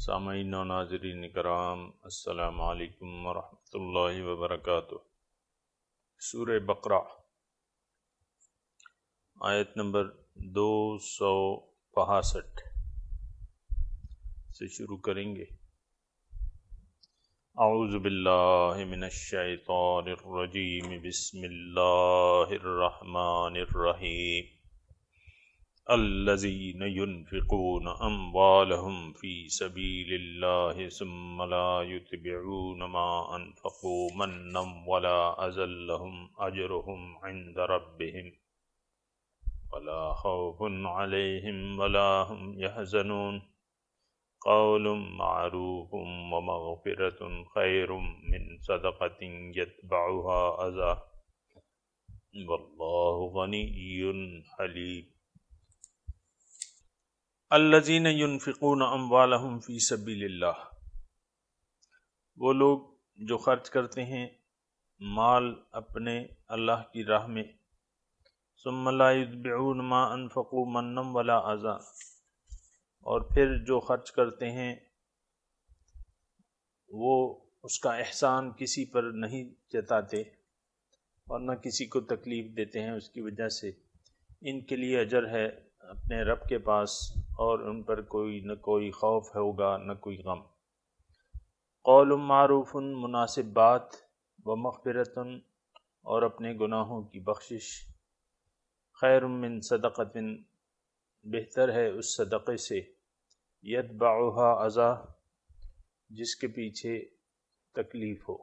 سامعین و ناظرین کرام، السلام علیکم ورحمۃ اللہ وبرکاتہ۔ سورہ بقرہ آیت نمبر 265 سے شروع کریں گے۔ اعوذ باللہ من الشیطان الرجیم، بسم اللہ الرحمن الرحیم۔ الذین ينفقون اموالهم فی سبیل اللہ ثم لا یتبعون ما انفقوا منا ولا اذى لهم اجرهم عند ربهم ولا خوف علیہم ولا هم يحزنون، قول معروف ومغفرۃ خیر من صدقۃ یتبعها اذى واللہ غنی حلیم۔ الذین ينفقون اموالهم فی سبیل اللہ، وہ لوگ جو خرچ کرتے ہیں مال اپنے اللہ کی راہ میں، ثم لا یتبعون ما انفقوا منا ولا اذى، اور پھر جو خرچ کرتے ہیں وہ اس کا احسان کسی پر نہیں جتاتے اور نہ کسی کو تکلیف دیتے ہیں اس کی وجہ سے، ان کے لیے اجر ہے اپنے رب کے پاس، اور ان پر نہ کوئی خوف ہوگا نہ کوئی غم۔ قول معروف، مناسب بات، ومغفرۃ، اور اپنے گناہوں کی بخشش، خیر من صدقۃ، بہتر ہے اس صدقے سے، یتبعها اذی، جس کے پیچھے تکلیف ہو۔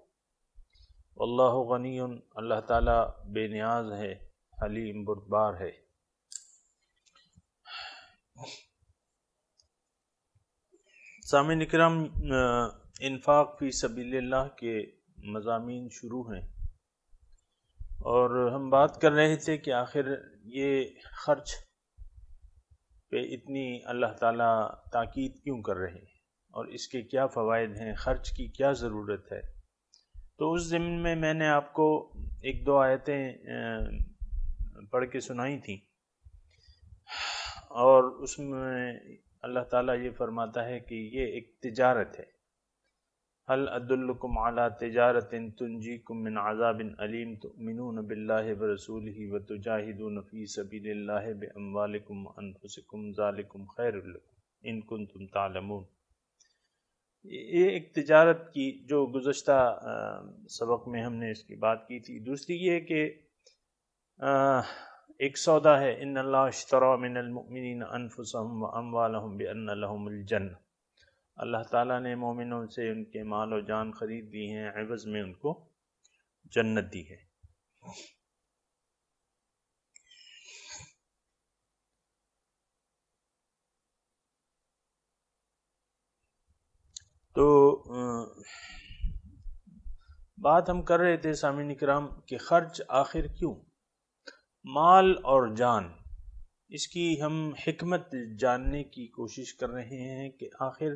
واللہ غنی، اللہ تعالیٰ بے نیاز ہے، حلیم، بردبار ہے۔ سامعین اکرام، انفاق فی سبیل اللہ کے مضامین شروع ہیں، اور ہم بات کر رہے تھے کہ آخر یہ خرچ پہ اتنی اللہ تعالیٰ تاکید کیوں کر رہے ہیں اور اس کے کیا فوائد ہیں، خرچ کی کیا ضرورت ہے۔ تو اس ضمن میں نے آپ کو ایک دو آیتیں پڑھ کے سنائی تھیں، اور اس میں اللہ تعالیٰ یہ فرماتا ہے کہ یہ ایک تجارت ہے۔ هل ادلکم علی تجارت تنجیکم من عذاب علیم تؤمنون باللہ ورسولہ وتجاہدون فی سبیل اللہ باموالکم وانفسکم ذالکم خیر لکم ان کنتم تعلمون۔ یہ ایک تجارت کی جو گزشتہ سبق میں ہم نے اس کی بات کی تھی۔ دوسری یہ کہ ایک سودا ہے، ان اللہ اشتری من المؤمنین انفسهم واموالهم بان لهم الجنہ، اللہ تعالیٰ نے مومنوں سے ان کے مال و جان خرید لی ہیں، عوض میں ان کو جنت دی ہے۔ تو بات ہم کر رہے تھے سامعین اکرام کہ خرچ آخر کیوں، مال اور جان، اس کی ہم حکمت جاننے کی کوشش کر رہے ہیں کہ آخر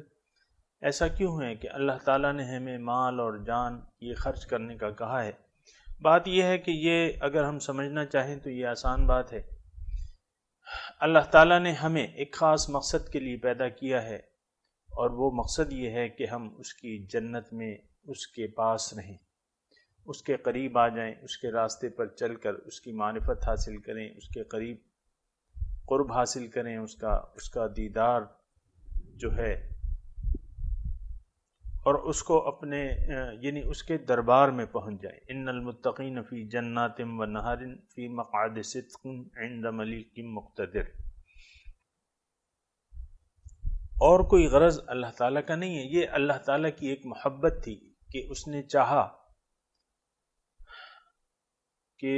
ایسا کیوں ہے کہ اللہ تعالیٰ نے ہمیں مال اور جان یہ خرچ کرنے کا کہا ہے۔ بات یہ ہے کہ یہ اگر ہم سمجھنا چاہیں تو یہ آسان بات ہے۔ اللہ تعالیٰ نے ہمیں ایک خاص مقصد کے لیے پیدا کیا ہے، اور وہ مقصد یہ ہے کہ ہم اس کی جنت میں اس کے پاس رہیں، اس کے قریب آ جائیں، اس کے راستے پر چل کر اس کی معرفت حاصل کریں، اس کے قریب قرب حاصل کریں، اس کا دیدار جو ہے، اور اس کو اپنے یعنی اس کے دربار میں پہنچ جائیں۔ ان المتقین فی جنات و نہر فی مقعد صدق عند ملیک مقتدر۔ اور کوئی غرض اللہ تعالیٰ کا نہیں ہے، یہ اللہ تعالیٰ کی ایک محبت تھی کہ اس نے چاہا کہ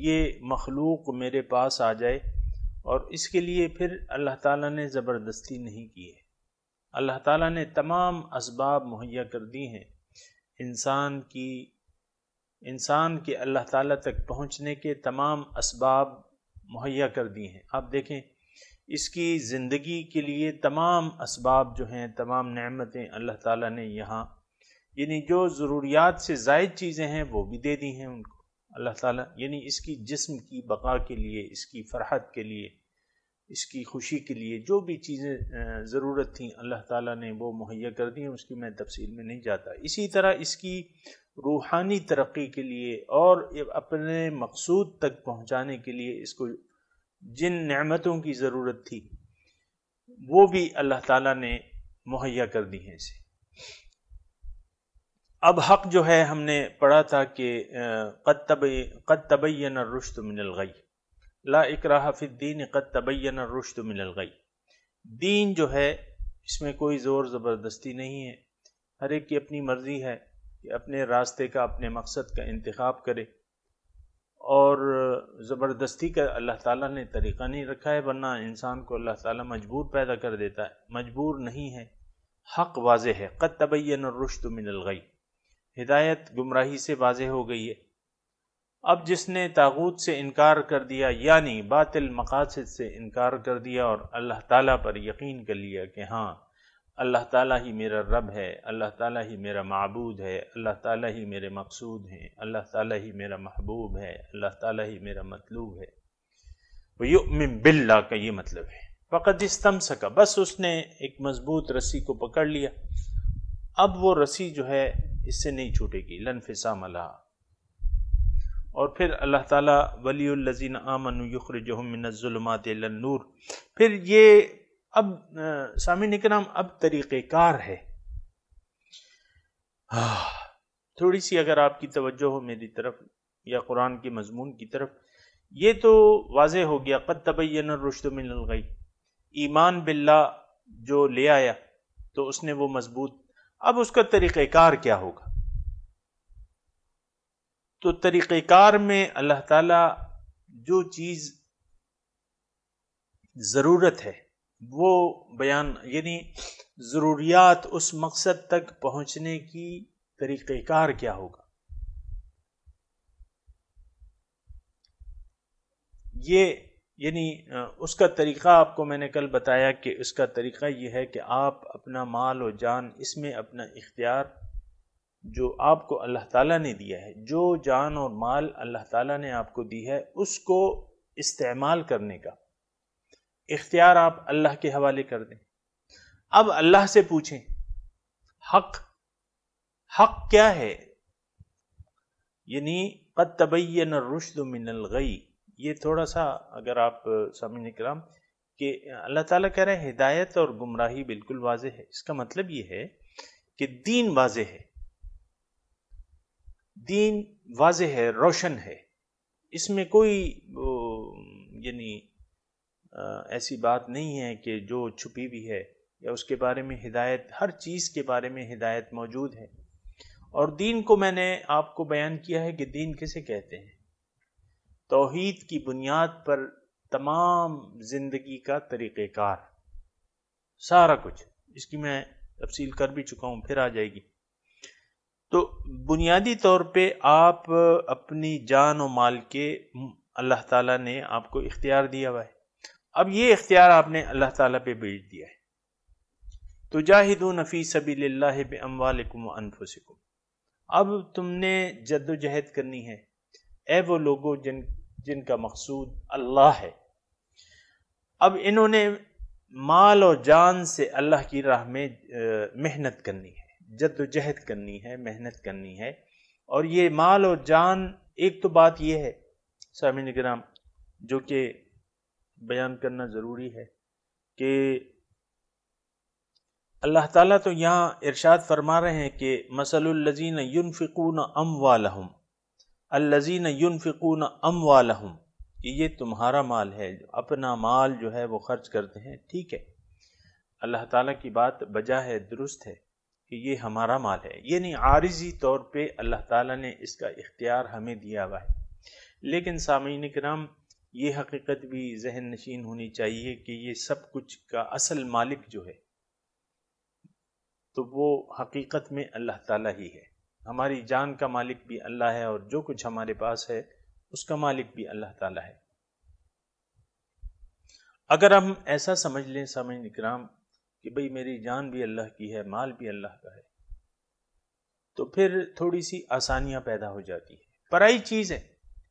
یہ مخلوق میرے پاس آ جائے، اور اس کے لیے پھر اللہ تعالیٰ نے زبردستی نہیں کی ہے۔ اللہ تعالیٰ نے تمام اسباب مہیا کر دی ہیں انسان کے اللہ تعالیٰ تک پہنچنے کے تمام اسباب مہیا کر دی ہیں۔ آپ دیکھیں، اس کی زندگی کے لیے تمام اسباب جو ہیں، تمام نعمتیں اللہ تعالیٰ نے یہاں، یعنی جو ضروریات سے زائد چیزیں ہیں وہ بھی دے دی ہیں ان کو اللہ تعالیٰ، یعنی اس کی جسم کی بقا کے لیے، اس کی فرحت کے لیے، اس کی خوشی کے لیے جو بھی چیزیں ضرورت تھیں اللہ تعالیٰ نے وہ مہیا کر دی ہیں، اس کی میں تفصیل میں نہیں جاتا۔ اسی طرح اس کی روحانی ترقی کے لیے اور اپنے مقصود تک پہنچانے کے لیے اس کو جن نعمتوں کی ضرورت تھی وہ بھی اللہ تعالیٰ نے مہیا کر دی ہیں اسے۔ اب حق جو ہے ہم نے پڑھا تھا کہ قد تبین الرشد من الغی، لا اکراہ فی الدین قد تبین الرشد من الغی۔ دین جو ہے اس میں کوئی زور زبردستی نہیں ہے، ہر ایک کی اپنی مرضی ہے کہ اپنے راستے کا اپنے مقصد کا انتخاب کرے، اور زبردستی کا اللہ تعالیٰ نے طریقہ نہیں رکھا ہے، ورنہ انسان کو اللہ تعالیٰ مجبور پیدا کر دیتا ہے، مجبور نہیں ہے۔ حق واضح ہے، قد تبین الرشد من الغی، ہدایت گمراہی سے واضح ہو گئی ہے۔ اب جس نے طاغوت سے انکار کر دیا، یعنی باطل مقاصد سے انکار کر دیا اور اللہ تعالیٰ پر یقین کر لیا کہ ہاں اللہ تعالیٰ ہی میرا رب ہے، اللہ تعالیٰ ہی میرا معبود ہے، اللہ تعالیٰ ہی میرے مقصود ہیں، اللہ تعالیٰ ہی میرا محبوب ہے، اللہ تعالیٰ ہی میرا مطلوب ہے، وَيُؤْمِن بِاللَّهِ کا یہ مطلب ہے۔ فقد استمسک، بس اس نے ایک مضبوط رسی کو پکڑ لیا، اب وہ رسی جو ہے اس سے نہیں چھوٹے گی، لانفصام لہا۔ اور پھر اللہ تعالیٰ ولی الذین آمنوا یخرجہم من الظلمات الی النور، پھر یہ اب سامعین اکرام اب طریقہ کار ہے۔ تھوڑی سی اگر آپ کی توجہ ہو میری طرف یا قرآن کے مضمون کی طرف، یہ تو واضح ہو گیا قد تبین الرشد من الغی، ایمان باللہ جو لے آیا تو اس نے وہ مضبوط، اب اس کا طریقہ کار کیا ہوگا؟ تو طریقہ کار میں اللہ تعالیٰ جو چیز ضرورت ہے وہ بیان، یعنی ضروریات اس مقصد تک پہنچنے کی طریقہ کار کیا ہوگا، یہ یعنی اس کا طریقہ آپ کو میں نے کل بتایا کہ اس کا طریقہ یہ ہے کہ آپ اپنا مال و جان، اس میں اپنا اختیار جو آپ کو اللہ تعالیٰ نے دیا ہے، جو جان اور مال اللہ تعالیٰ نے آپ کو دی ہے، اس کو استعمال کرنے کا اختیار آپ اللہ کے حوالے کر دیں۔ اب اللہ سے پوچھیں حق کیا ہے، یعنی قد تبین الرشد من الغی، یہ تھوڑا سا اگر آپ سامعین کرام کہ اللہ تعالیٰ کہہ رہے ہیں ہدایت اور گمراہی بالکل واضح ہے، اس کا مطلب یہ ہے کہ دین واضح ہے، دین واضح ہے، روشن ہے، اس میں کوئی یعنی ایسی بات نہیں ہے کہ جو چھپی ہوئی ہے یا اس کے بارے میں ہدایت، ہر چیز کے بارے میں ہدایت موجود ہے۔ اور دین کو میں نے آپ کو بیان کیا ہے کہ دین کسے کہتے ہیں، توحید کی بنیاد پر تمام زندگی کا طریقہ کار، سارا کچھ، اس کی میں تفصیل کر بھی چکا ہوں، پھر آ جائے گی۔ تو بنیادی طور پہ آپ اپنی جان و مال کے اللہ تعالیٰ نے آپ کو اختیار دیا ہوا ہے، اب یہ اختیار آپ نے اللہ تعالیٰ پہ بیچ دیا ہے۔ تجاہدون فی سبیل اللہ باموالکم وانفسکم، اب تم نے جد و جہد کرنی ہے، اے وہ لوگوں جن کا مقصود اللہ ہے، اب انہوں نے مال اور جان سے اللہ کی راہ میں محنت کرنی ہے، جد و جہد کرنی ہے، محنت کرنی ہے۔ اور یہ مال اور جان، ایک تو بات یہ ہے سامعین کرام جو کہ بیان کرنا ضروری ہے کہ اللہ تعالیٰ تو یہاں ارشاد فرما رہے ہیں کہ مثل الذین ينفقون اموالہم، الذین ينفقون اموالہم، کہ یہ تمہارا مال ہے، اپنا مال جو ہے وہ خرچ کرتے ہیں، ٹھیک ہے، اللہ تعالیٰ کی بات بجا ہے، درست ہے کہ یہ ہمارا مال ہے، یعنی عارضی طور پہ اللہ تعالیٰ نے اس کا اختیار ہمیں دیا ہوا ہے۔ لیکن سامعین کرام یہ حقیقت بھی ذہن نشین ہونی چاہیے کہ یہ سب کچھ کا اصل مالک جو ہے تو وہ حقیقت میں اللہ تعالیٰ ہی ہے، ہماری جان کا مالک بھی اللہ ہے، اور جو کچھ ہمارے پاس ہے اس کا مالک بھی اللہ تعالیٰ ہے۔ اگر ہم ایسا سمجھ لیں سامعین اکرام کہ بھئی میری جان بھی اللہ کی ہے، مال بھی اللہ کا ہے، تو پھر تھوڑی سی آسانیاں پیدا ہو جاتی ہے۔ پرائی چیز ہے،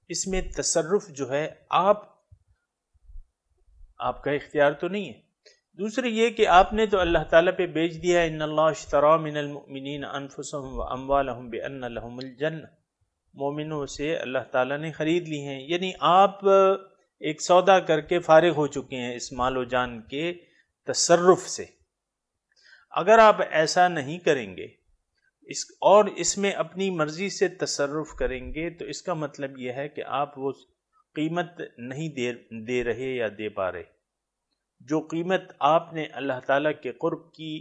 اس میں تصرف جو ہے آپ آپ کا اختیار تو نہیں ہے۔ دوسری یہ کہ آپ نے تو اللہ تعالیٰ پہ بیچ دیا ہے، ان اللہ اشترى من المؤمنین انفسهم واموالهم بان لهم الجنہ، مومنوں سے اللہ تعالیٰ نے خرید لی ہیں، یعنی آپ ایک سودا کر کے فارغ ہو چکے ہیں اس مال و جان کے تصرف سے۔ اگر آپ ایسا نہیں کریں گے اور اس میں اپنی مرضی سے تصرف کریں گے تو اس کا مطلب یہ ہے کہ آپ وہ قیمت نہیں دے رہے یا دے پا رہے جو قیمت آپ نے اللہ تعالیٰ کے قرب کی،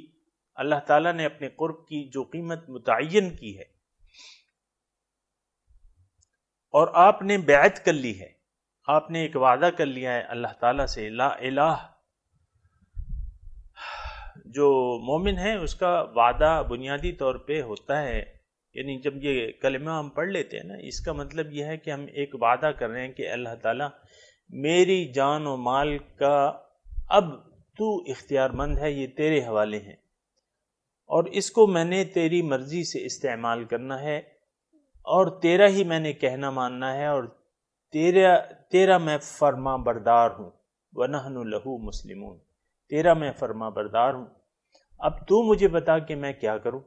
اللہ تعالیٰ نے اپنے قرب کی جو قیمت متعین کی ہے اور آپ نے بیعت کر لی ہے، آپ نے ایک وعدہ کر لیا ہے اللہ تعالیٰ سے، لا الہ، جو مومن ہے اس کا وعدہ بنیادی طور پہ ہوتا ہے، یعنی جب یہ کلمہ ہم پڑھ لیتے ہیں نا، اس کا مطلب یہ ہے کہ ہم ایک وعدہ کر رہے ہیں کہ اللہ تعالیٰ میری جان و مال کا اب تو اختیار مند ہے، یہ تیرے حوالے ہیں اور اس کو میں نے تیری مرضی سے استعمال کرنا ہے اور تیرا ہی میں نے کہنا ماننا ہے اور تیرا میں فرما بردار ہوں، وَنَحْنُ لَهُ مُسْلِمُونَ، تیرا میں فرما بردار ہوں، اب تو مجھے بتا کہ میں کیا کروں۔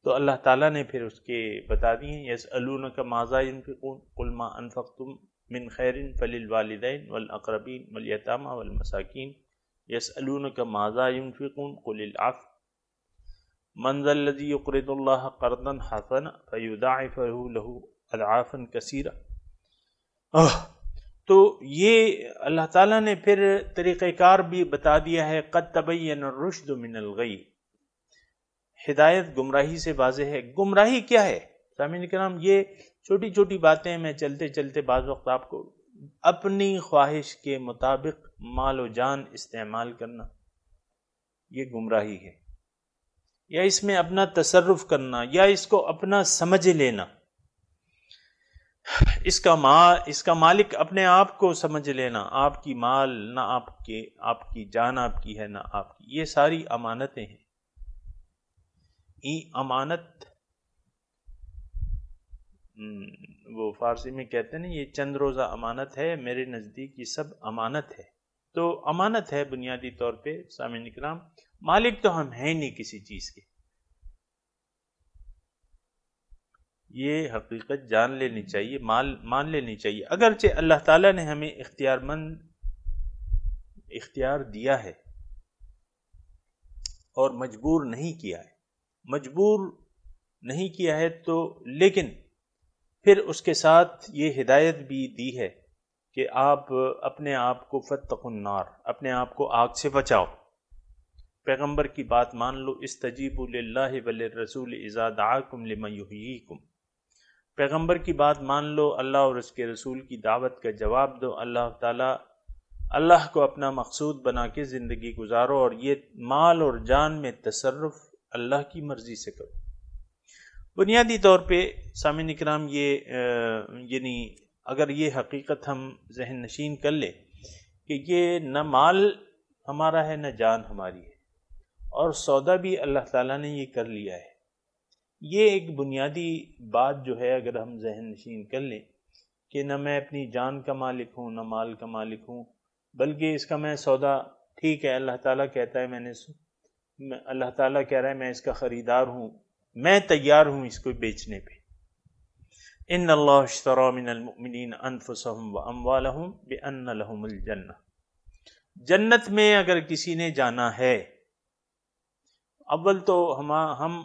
تو اللہ تعالیٰ نے پھر اس کے بتا دیے، يَسْأَلُونَكَ مَاذَا يُنْفِقُونَ قُلْ مَا أَنفَقْتُم مِّن خَيْرٍ فَلِلْوَالِدَيْنِ وَالْأَقْرَبِينَ وَالْيَتَامَى وَالْمَسَاكِينِ يَسْأَلُونَكَ مَاذَا يُنْفِقُونَ قُلِ الْعَفْوَ مَنْ ذَا الَّذِي يُقْرِضُ اللَّهَ قَرْضًا حَسَنًا فَيُضَاعِفَهُ لَهُ أَضْعَافًا كَثِيرَةً۔ تو یہ اللہ تعالیٰ نے پھر طریقہ کار بھی بتا دیا ہے، قَدْ تَبَيَّنَ الرُّشْدُ مِنَ الْغَيِّ، ہدایت گمراہی سے واضح ہے۔ گمراہی کیا ہے سامعین کرام؟ یہ چھوٹی چھوٹی باتیں میں چلتے چلتے بعض وقت آپ کو، اپنی خواہش کے مطابق مال و جان استعمال کرنا، یہ گمراہی ہے، یا اس میں اپنا تصرف کرنا، یا اس کو اپنا سمجھ لینا، اس کا مالک اپنے آپ کو سمجھ لینا، آپ کی مال نہ آپ کی جان آپ کی ہے نہ آپ کی، یہ ساری امانتیں ہیں۔ امانت، وہ فارسی میں کہتے ہیں نا، یہ چند روزہ امانت ہے، میرے نزدیک یہ سب امانت ہے۔ تو امانت ہے بنیادی طور پہ سامعین کرام، مالک تو ہم ہیں نہیں کسی چیز کے، یہ حقیقت جان لینی چاہیے، مان لینی چاہیے۔ اگرچہ اللہ تعالیٰ نے ہمیں اختیار دیا ہے اور مجبور نہیں کیا ہے، مجبور نہیں کیا ہے تو، لیکن پھر اس کے ساتھ یہ ہدایت بھی دی ہے کہ آپ اپنے آپ کو فاتقوا النار، اپنے آپ کو آگ سے بچاؤ، پیغمبر کی بات مان لو، استجیبوا للہ وللرسول اذا دعاکم لما یحییکم، پیغمبر کی بات مان لو، اللہ اور اس کے رسول کی دعوت کا جواب دو، اللہ کو اپنا مقصود بنا کے زندگی گزارو، اور یہ مال اور جان میں تصرف اللہ کی مرضی سے کرو۔ بنیادی طور پہ سامعین اکرام یعنی اگر یہ حقیقت ہم ذہن نشین کر لیں کہ یہ نہ مال ہمارا ہے نہ جان ہماری ہے، اور سودا بھی اللہ تعالیٰ نے یہ کر لیا ہے، یہ ایک بنیادی بات جو ہے اگر ہم ذہن نشین کر لیں کہ نہ میں اپنی جان کا مالک ہوں نہ مال کا مالک ہوں، بلکہ اس کا میں سودا، ٹھیک ہے اللہ تعالیٰ کہتا ہے اللہ تعالیٰ کہہ رہا ہے میں اس کا خریدار ہوں، میں تیار ہوں اس کو بیچنے پہ۔ ان اللہ اشتری من المؤمنین انفسهم واموالهم بان لهم الجنہ، جنت میں اگر کسی نے جانا ہے، اول تو ہم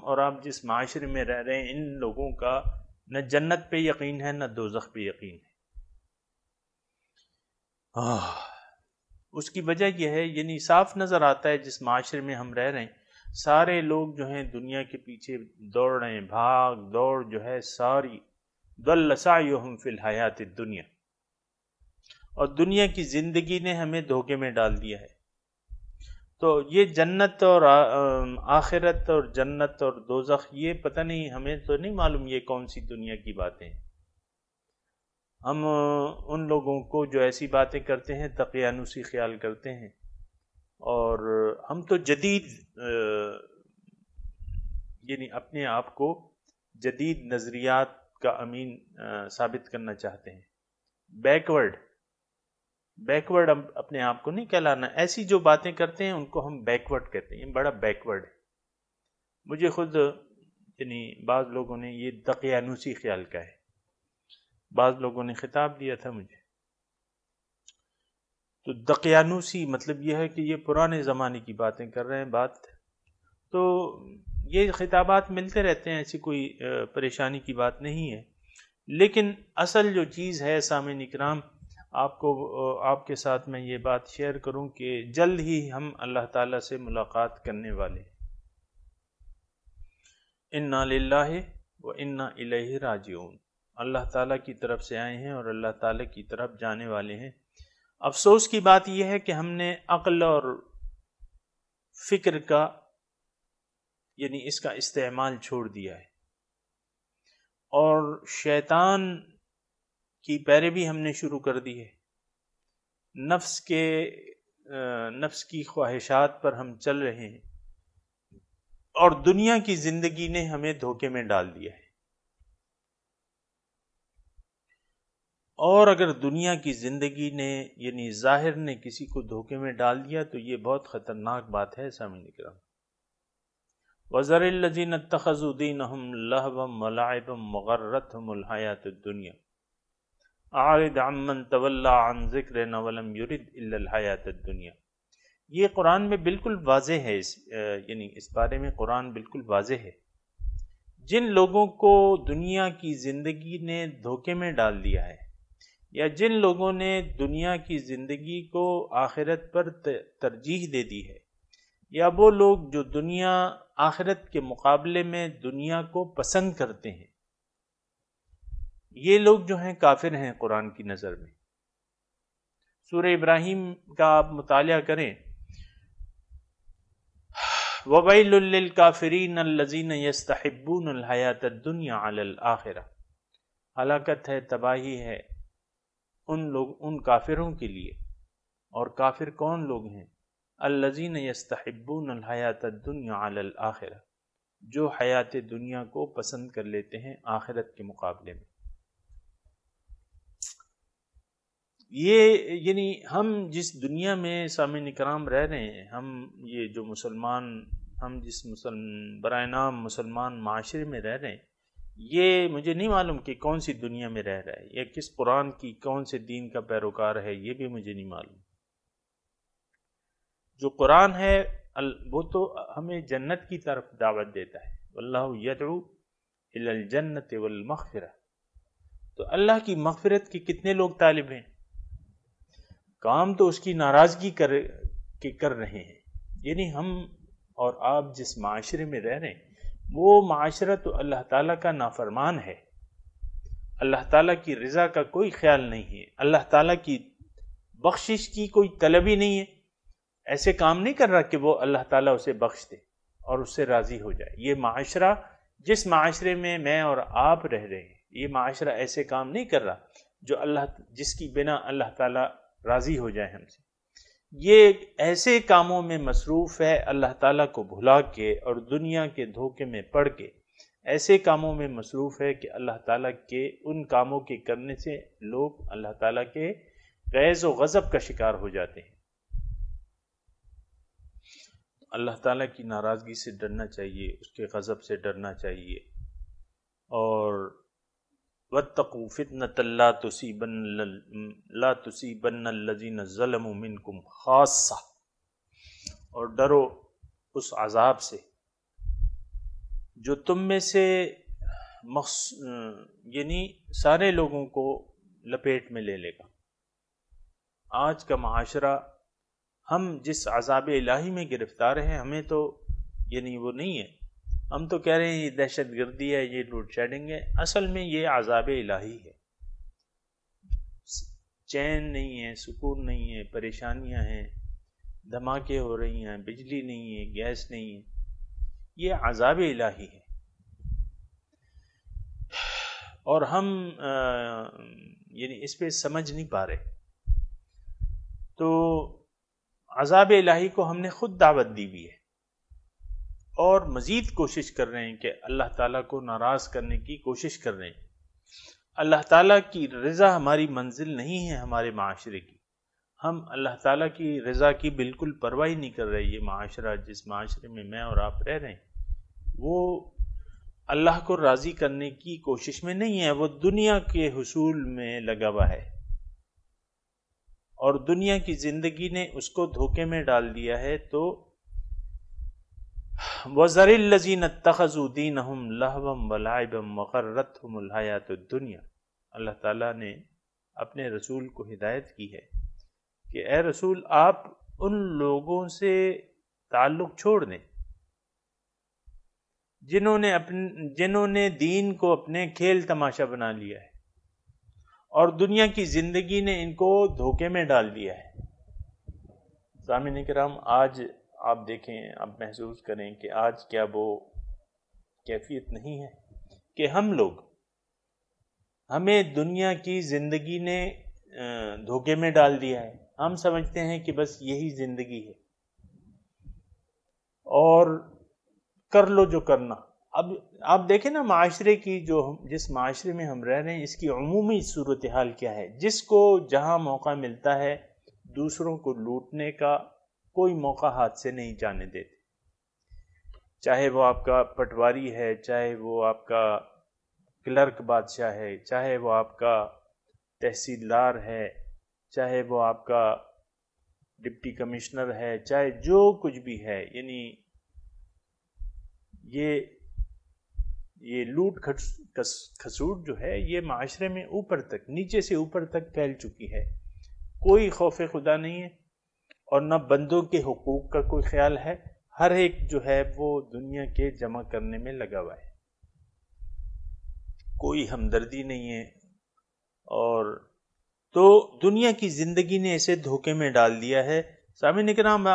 اور آپ جس معاشرے میں رہ رہے ہیں ان لوگوں کا نہ جنت پہ یقین ہے نہ دوزخ پہ یقین ہے۔ اس کی وجہ یہ ہے، یعنی صاف نظر آتا ہے جس معاشرے میں ہم رہ رہے ہیں، سارے لوگ جو ہیں دنیا کے پیچھے دوڑ رہے ہیں، بھاگ دوڑ جو ہے ساری، ضل سعیہم فی الحیات الدنیا، اور دنیا کی زندگی نے ہمیں دھوکے میں ڈال دیا ہے۔ تو یہ جنت اور آخرت اور جنت اور دوزخ، یہ پتہ نہیں، ہمیں تو نہیں معلوم یہ کون سی دنیا کی باتیں ہیں۔ ہم ان لوگوں کو جو ایسی باتیں کرتے ہیں تقیانوسی خیال کرتے ہیں، اور ہم تو جدید یعنی اپنے آپ کو جدید نظریات کا امین ثابت کرنا چاہتے ہیں، بیکورڈ بیکورڈ اپنے آپ کو نہیں کہلانا. ایسی جو باتیں کرتے ہیں ان کو ہم بیکورڈ کہتے ہیں. یہ بڑا بیکورڈ ہے. مجھے خود یعنی بعض لوگوں نے یہ دقیانوسی خیال کا ہے. بعض لوگوں نے خطاب دیا تھا مجھے، تو دقیانوسی مطلب یہ ہے کہ یہ پرانے زمانے کی باتیں کر رہے ہیں. بات تو یہ خطابات ملتے رہتے ہیں، ایسی کوئی پریشانی کی بات نہیں ہے. لیکن اصل جو چیز ہے سامعین اکرام، آپ کے ساتھ میں یہ بات شیئر کروں کہ جلد ہی ہم اللہ تعالیٰ سے ملاقات کرنے والے ہیں. انا للہ و انا الیہ راجعون. اللہ تعالیٰ کی طرف سے آئے ہیں اور اللہ تعالیٰ کی طرف جانے والے ہیں. افسوس کی بات یہ ہے کہ ہم نے عقل اور فکر کا یعنی اس کا استعمال چھوڑ دیا ہے، اور شیطان کی پیروی ہم نے شروع کر دی ہے. نفس کی خواہشات پر ہم چل رہے ہیں، اور دنیا کی زندگی نے ہمیں دھوکے میں ڈال دیا ہے. اور اگر دنیا کی زندگی نے یعنی ظاہر نے کسی کو دھوکے میں ڈال دیا تو یہ بہت خطرناک بات ہے سامعین کرام. وَذَرِ الَّذِينَ اتَّخَذُوا دِينَهُمْ لَهْوًا وَلَعِبًا وَغَرَّتْهُمُ الْحَيَاةُ الدُّنْيَا أَعْرِضْ عَمَّنْ تَوَلَّىٰ عَنْ ذِكْرِنَا وَلَمْ يُرِدْ إِلَّا الْحَيَاةَ الدُّنْيَا. یہ قرآن میں بالکل واضح ہے، یعنی اس بارے میں قرآن بالکل واضح ہے. جن لوگوں کو دنیا کی زندگی نے دھوکے میں ڈال دیا ہے، یا جن لوگوں نے دنیا کی زندگی کو آخرت پر ترجیح دے دی ہے، یا وہ لوگ جو دنیا آخرت کے مقابلے میں دنیا کو پسند کرتے ہیں، یہ لوگ جو ہیں کافر ہیں قرآن کی نظر میں. سورہ ابراہیم کا آپ مطالعہ کریں، وَوَيْلٌ لِّلْكَافِرِينَ الَّذِينَ يَسْتَحِبُّونَ الْحَيَاةَ الدُّنْيَا عَلَى الْآخِرَةِ. ہلاکت ہے، تباہی ہے ان کافروں کے لیے. اور کافر کون لوگ ہیں؟ الذین یستحبون الحیات الدنیا علی الآخرہ، جو حیات دنیا کو پسند کر لیتے ہیں آخرت کے مقابلے میں. یہ یعنی ہم جس دنیا میں سامعین اکرام رہ رہے ہیں، یہ جو ہم جس برائے نام مسلمان معاشرے میں رہ رہے ہیں، یہ مجھے نہیں معلوم کہ کون سی دنیا میں رہ رہا ہے، یا کس قرآن کی کون سے دین کا پیروکار ہے، یہ بھی مجھے نہیں معلوم. جو قرآن ہے وہ تو ہمیں جنت کی طرف دعوت دیتا ہے. واللہ یدعو الی الجنت والمغفرہ. تو اللہ کی مغفرت کے کتنے لوگ طالب ہیں؟ کام تو اس کی ناراضگی کر رہے ہیں. یعنی ہم اور آپ جس معاشرے میں رہ رہے ہیں، وہ معاشرہ تو اللہ تعالیٰ کا نافرمان ہے. اللہ تعالیٰ کی رضا کا کوئی خیال نہیں ہے، اللہ تعالیٰ کی بخشش کی کوئی طلب ہی نہیں ہے. ایسے کام نہیں کر رہا کہ وہ اللہ تعالیٰ اسے بخش دے اور اس سے راضی ہو جائے. یہ معاشرہ، جس معاشرے میں میں اور آپ رہ رہے ہیں، یہ معاشرہ ایسے کام نہیں کر رہا جس کی بنا اللہ تعالیٰ راضی ہو جائے ہم سے. یہ ایسے کاموں میں مصروف ہے اللہ تعالیٰ کو بھلا کے اور دنیا کے دھوکے میں پڑ کے، ایسے کاموں میں مصروف ہے کہ اللہ تعالیٰ کے ان کاموں کے کرنے سے لوگ اللہ تعالیٰ کے غیظ و غضب کا شکار ہو جاتے ہیں. اللہ تعالیٰ کی ناراضگی سے ڈرنا چاہیے، اس کے غضب سے ڈرنا چاہیے. اور وَاتَّقُوا فِتْنَةً لَا تُصِيبَنَّ الَّذِينَ ظَلَمُوا مِنْكُمْ خَاصَّةً. اور ڈرو اس عذاب سے جو تم میں سے یعنی سارے لوگوں کو لپیٹ میں لے لے گا. آج کا معاشرہ، ہم جس عذاب الہی میں گرفتار ہیں، ہمیں تو یعنی وہ نہیں ہے. ہم تو کہہ رہے ہیں یہ دہشت گردی ہے، یہ لوڈ شیڈنگ ہے. اصل میں یہ عذاب الہی ہے. چین نہیں ہے، سکون نہیں ہے، پریشانیاں ہیں، دھماکے ہو رہی ہیں، بجلی نہیں ہے، گیس نہیں ہے. یہ عذاب الہی ہے. اور ہم یعنی اس پہ سمجھ نہیں پا رہے. تو عذاب الہی کو ہم نے خود دعوت دی ہوئی ہے، اور مزید کوشش کر رہے ہیں کہ اللہ تعالیٰ کو ناراض کرنے کی کوشش کر رہے ہیں. اللہ تعالیٰ کی رضا ہماری منزل نہیں ہے ہمارے معاشرے کی. ہم اللہ تعالیٰ کی رضا کی بالکل پرواہ نہیں کر رہے. یہ معاشرہ، جس معاشرے میں میں اور آپ رہ رہے ہیں، وہ اللہ کو راضی کرنے کی کوشش میں نہیں ہے، وہ دنیا کے حصول میں لگا ہوا ہے، اور دنیا کی زندگی نے اس کو دھوکے میں ڈال دیا ہے. تو وَذَرِ الَّذِينَ اتَّخَذُوا دِينَهُمْ لَهْوًا وَلَعِبًا وَغَرَّتْهُمُ الْحَيَاةُ الدُّنْيَا. اللہ تعالیٰ نے اپنے رسول کو ہدایت کی ہے کہ اے رسول، آپ ان لوگوں سے تعلق چھوڑ دیں جنہوں نے دین کو اپنے کھیل تماشا بنا لیا ہے، اور دنیا کی زندگی نے ان کو دھوکے میں ڈال دیا ہے. سامعین کرام، آج آپ دیکھیں، آپ محسوس کریں کہ آج کیا وہ کیفیت نہیں ہے کہ ہمیں دنیا کی زندگی نے دھوکے میں ڈال دیا ہے. ہم سمجھتے ہیں کہ بس یہی زندگی ہے اور کر لو جو کرنا. اب آپ دیکھیں نا، معاشرے کی جس معاشرے میں ہم رہ رہے ہیں، اس کی عمومی صورتحال کیا ہے. جس کو جہاں موقع ملتا ہے دوسروں کو لوٹنے کا، کوئی موقع ہاتھ سے نہیں جانے دیتے. چاہے وہ آپ کا پٹواری ہے، چاہے وہ آپ کا کلرک بادشاہ ہے، چاہے وہ آپ کا تحصیلدار ہے، چاہے وہ آپ کا ڈپٹی کمشنر ہے، چاہے جو کچھ بھی ہے. یعنی یہ لوٹ کھسوٹ جو ہے، یہ معاشرے میں اوپر تک، نیچے سے اوپر تک پھیل چکی ہے. کوئی خوف خدا نہیں ہے، اور نہ بندوں کے حقوق کا کوئی خیال ہے. ہر ایک جو ہے وہ دنیا کے جمع کرنے میں لگا ہوا ہے، کوئی ہمدردی نہیں ہے. اور تو دنیا کی زندگی نے اسے دھوکے میں ڈال دیا ہے. سامعین کرام،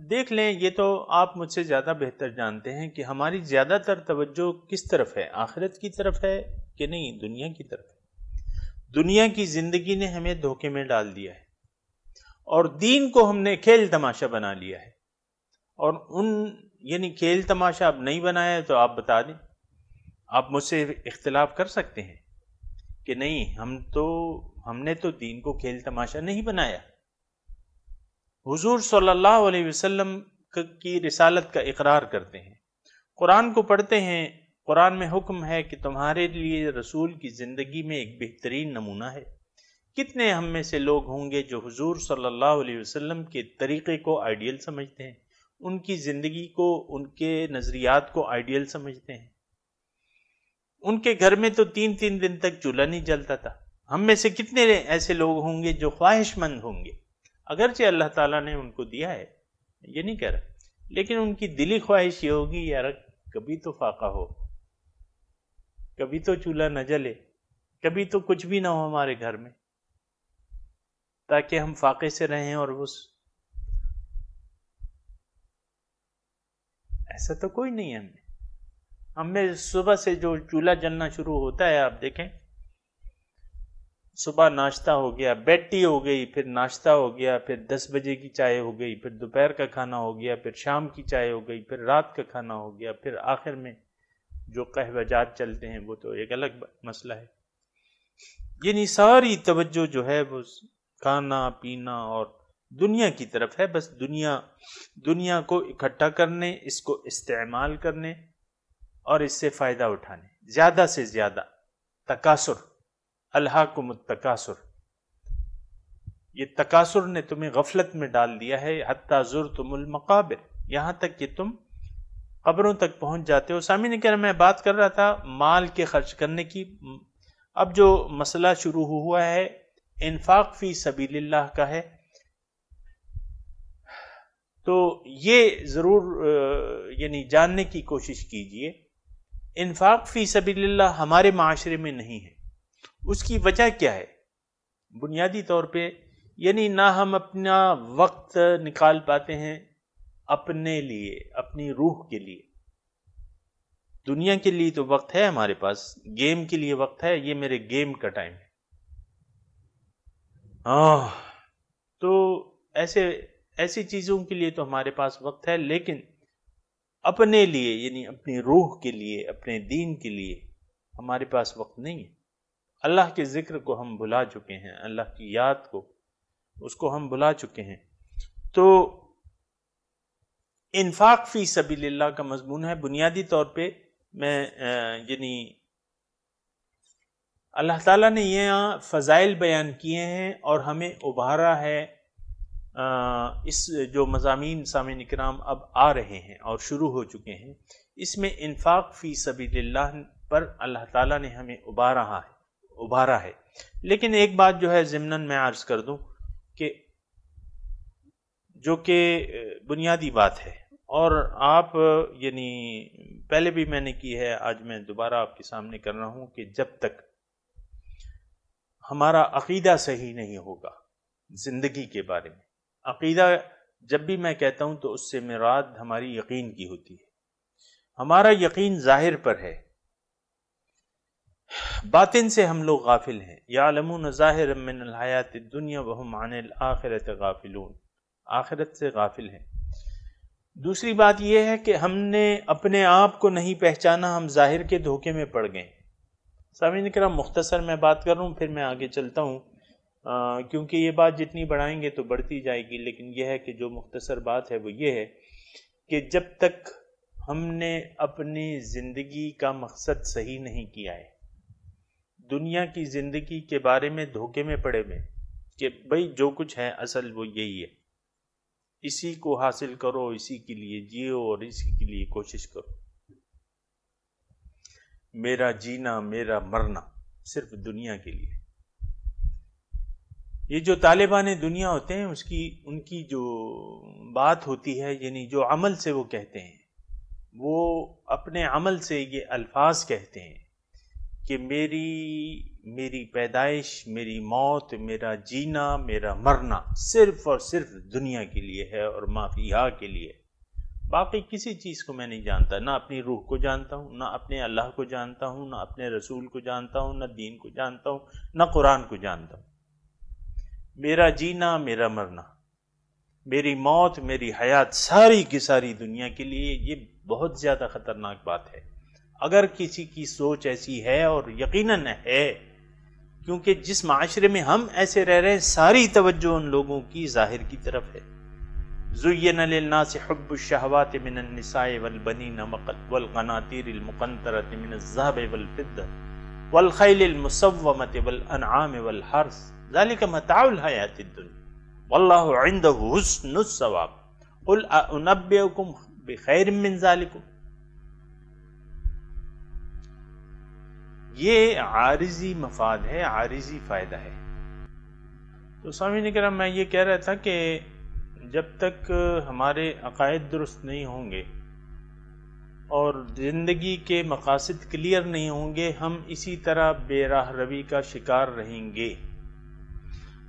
دیکھ لیں، یہ تو آپ مجھ سے زیادہ بہتر جانتے ہیں کہ ہماری زیادہ تر توجہ کس طرف ہے، آخرت کی طرف ہے کہ نہیں دنیا کی طرف ہے. دنیا کی زندگی نے ہمیں دھوکے میں ڈال دیا ہے، اور دین کو ہم نے کھیل تماشا بنا لیا ہے. اور یعنی کھیل تماشا اب نہیں بنایا ہے تو آپ بتا دیں. آپ مجھ سے اختلاف کر سکتے ہیں کہ نہیں، ہم نے تو دین کو کھیل تماشا نہیں بنایا. حضور صلی اللہ علیہ وسلم کی رسالت کا اقرار کرتے ہیں، قرآن کو پڑھتے ہیں. قرآن میں حکم ہے کہ تمہارے لیے رسول کی زندگی میں ایک بہترین نمونہ ہے. کتنے ہم میں سے لوگ ہوں گے جو حضور صلی اللہ علیہ وسلم کے طریقے کو آئیڈیل سمجھتے ہیں، ان کی زندگی کو، ان کے نظریات کو آئیڈیل سمجھتے ہیں. ان کے گھر میں تو 3 دن تک چولہا نہیں جلتا تھا. ہم میں سے کتنے ایسے لوگ ہوں گے جو خواہش مند ہوں گے، اگرچہ اللہ تعالیٰ نے ان کو دیا ہے، یہ نہیں کہہ رہا، لیکن ان کی دلی خواہش یہ ہوگی، یار کبھی تو فاقہ ہو، کبھی تو چولہا نہ جلے، کبھی تو کچھ بھی نہ ہو ہمارے گھر میں، تاکہ ہم فاقے سے رہیں. اور ایسا تو کوئی نہیں ہے. ہم میں صبح سے جو چولہا جلنا شروع ہوتا ہے، آپ دیکھیں، صبح ناشتہ ہو گیا، بیڈ ٹی ہو گئی، پھر ناشتہ ہو گیا، پھر 10 بجے کی چائے ہو گئی، پھر دوپہر کا کھانا ہو گیا، پھر شام کی چائے ہو گئی، پھر رات کا کھانا ہو گیا، پھر آخر میں جو قہوہ جات چلتے ہیں وہ تو ایک الگ مسئلہ ہے. یعنی ساری توجہ جو ہے وہ کھانا پینا اور دنیا کی طرف ہے. بس دنیا کو اکٹھا کرنے، اس کو استعمال کرنے اور اس سے فائدہ اٹھانے، زیادہ سے زیادہ تکاثر. الہاکم التکاثر، یہ تکاثر نے تمہیں غفلت میں ڈال دیا ہے. حتی زرتم المقابر، یہاں تک کہ تم قبروں تک پہنچ جاتے ہو. سامعین کرام، میں بات کر رہا تھا مال کے خرچ کرنے کی. اب جو مسئلہ شروع ہوا ہے انفاق فی سبیل اللہ کا ہے، تو یہ ضرور یعنی جاننے کی کوشش کیجئے. انفاق فی سبیل اللہ ہمارے معاشرے میں نہیں ہے. اس کی وجہ کیا ہے؟ بنیادی طور پہ یعنی نہ ہم اپنا وقت نکال پاتے ہیں اپنے لیے، اپنی روح کے لیے. دنیا کے لیے تو وقت ہے ہمارے پاس، گیم کے لیے وقت ہے، یہ میرے گیم کا ٹائم ہے. تو ایسی چیزوں کے لیے تو ہمارے پاس وقت ہے، لیکن اپنے لیے یعنی اپنی روح کے لیے، اپنے دین کے لیے ہمارے پاس وقت نہیں ہے. اللہ کے ذکر کو ہم بھلا چکے ہیں، اللہ کی یاد کو اس کو ہم بھلا چکے ہیں۔ تو انفاق فی سبیل اللہ کا مضمون ہے۔ بنیادی طور پہ میں یعنی اللہ تعالیٰ نے یہاں فضائل بیان کیے ہیں اور ہمیں ابھارا ہے۔ اس جو مضامین سامعین کرام اب آ رہے ہیں اور شروع ہو چکے ہیں، اس میں انفاق فی سبیل اللہ پر اللہ تعالیٰ نے ہمیں ابھارا ہے۔ لیکن ایک بات جو ہے ضمناً میں عرض کر دوں کہ جو کہ بنیادی بات ہے، اور آپ یعنی پہلے بھی میں نے کی ہے، آج میں دوبارہ آپ کے سامنے کر رہا ہوں کہ جب تک ہمارا عقیدہ صحیح نہیں ہوگا زندگی کے بارے میں، عقیدہ جب بھی میں کہتا ہوں تو اس سے مراد ہماری یقین کی ہوتی ہے۔ ہمارا یقین ظاہر پر ہے، باطن سے ہم لوگ غافل ہیں۔ یعلمون ظاہرا من الحیات الدنیا وہم عن الآخرۃ غافلون، آخرت سے غافل ہیں۔ دوسری بات یہ ہے کہ ہم نے اپنے آپ کو نہیں پہچانا، ہم ظاہر کے دھوکے میں پڑ گئے۔ سامعین کرام مختصر میں بات کر رہا ہوں، پھر میں آگے چلتا ہوں، کیونکہ یہ بات جتنی بڑھائیں گے تو بڑھتی جائے گی، لیکن یہ ہے کہ جو مختصر بات ہے وہ یہ ہے کہ جب تک ہم نے اپنی زندگی کا مقصد صحیح نہیں کیا ہے، دنیا کی زندگی کے بارے میں دھوکے میں پڑے ہوئے کہ بھئی جو کچھ ہے اصل وہ یہی ہے، اسی کو حاصل کرو، اسی کے لیے جیو اور اسی کے لیے کوشش کرو، میرا جینا میرا مرنا صرف دنیا کے لیے۔ یہ جو طالبان دنیا ہوتے ہیں ان کی جو بات ہوتی ہے، یعنی جو عمل سے وہ کہتے ہیں، وہ اپنے عمل سے یہ الفاظ کہتے ہیں کہ میری پیدائش، میری موت، میرا جینا، میرا مرنا صرف اور صرف دنیا کے لیے ہے اور ما فیہا کے لیے، باقی کسی چیز کو میں نہیں جانتا، نہ اپنی روح کو جانتا ہوں، نہ اپنے اللہ کو جانتا ہوں، نہ اپنے رسول کو جانتا ہوں، نہ دین کو جانتا ہوں، نہ قرآن کو جانتا ہوں۔ میرا جینا میرا مرنا، میری موت میری حیات، ساری کی ساری دنیا کے لیے، یہ بہت زیادہ خطرناک بات ہے۔ اگر کسی کی سوچ ایسی ہے، اور یقیناً ہے، کیونکہ جس معاشرے میں ہم ایسے رہ رہے ہیں، ساری توجہ ان لوگوں کی ظاہر کی طرف ہے۔ زُيِّنَ لِلنَّاسِ حُبُّ الشَّهَوَاتِ مِنَ النِّسَاءِ وَالْبَنِينَ وَالْقَنَاطِيرِ الْمُقَنطَرَةِ مِنَ الذَّهَبِ وَالْفِضَّةِ وَالْخَيْلِ الْمُسَوَّمَةِ وَالْأَنْعَامِ وَالْحَرْثِ ذَلِكَ مَتَاعُ الْحَيَاةِ الدُّنْيَا وَاللَّهُ عِندَهُ حُسْنُ الثَّوَابِ قُلْ أَنُبِّئُكُمْ بِخَيْرٍ مِّن ذَلِكُمْ۔ یہ عارضی مفاد ہے، عارضی فائدہ ہے۔ تو سامعین کرام میں یہ کہہ رہا تھا کہ جب تک ہمارے عقائد درست نہیں ہوں گے اور زندگی کے مقاصد کلیئر نہیں ہوں گے، ہم اسی طرح بے راہ روی کا شکار رہیں گے،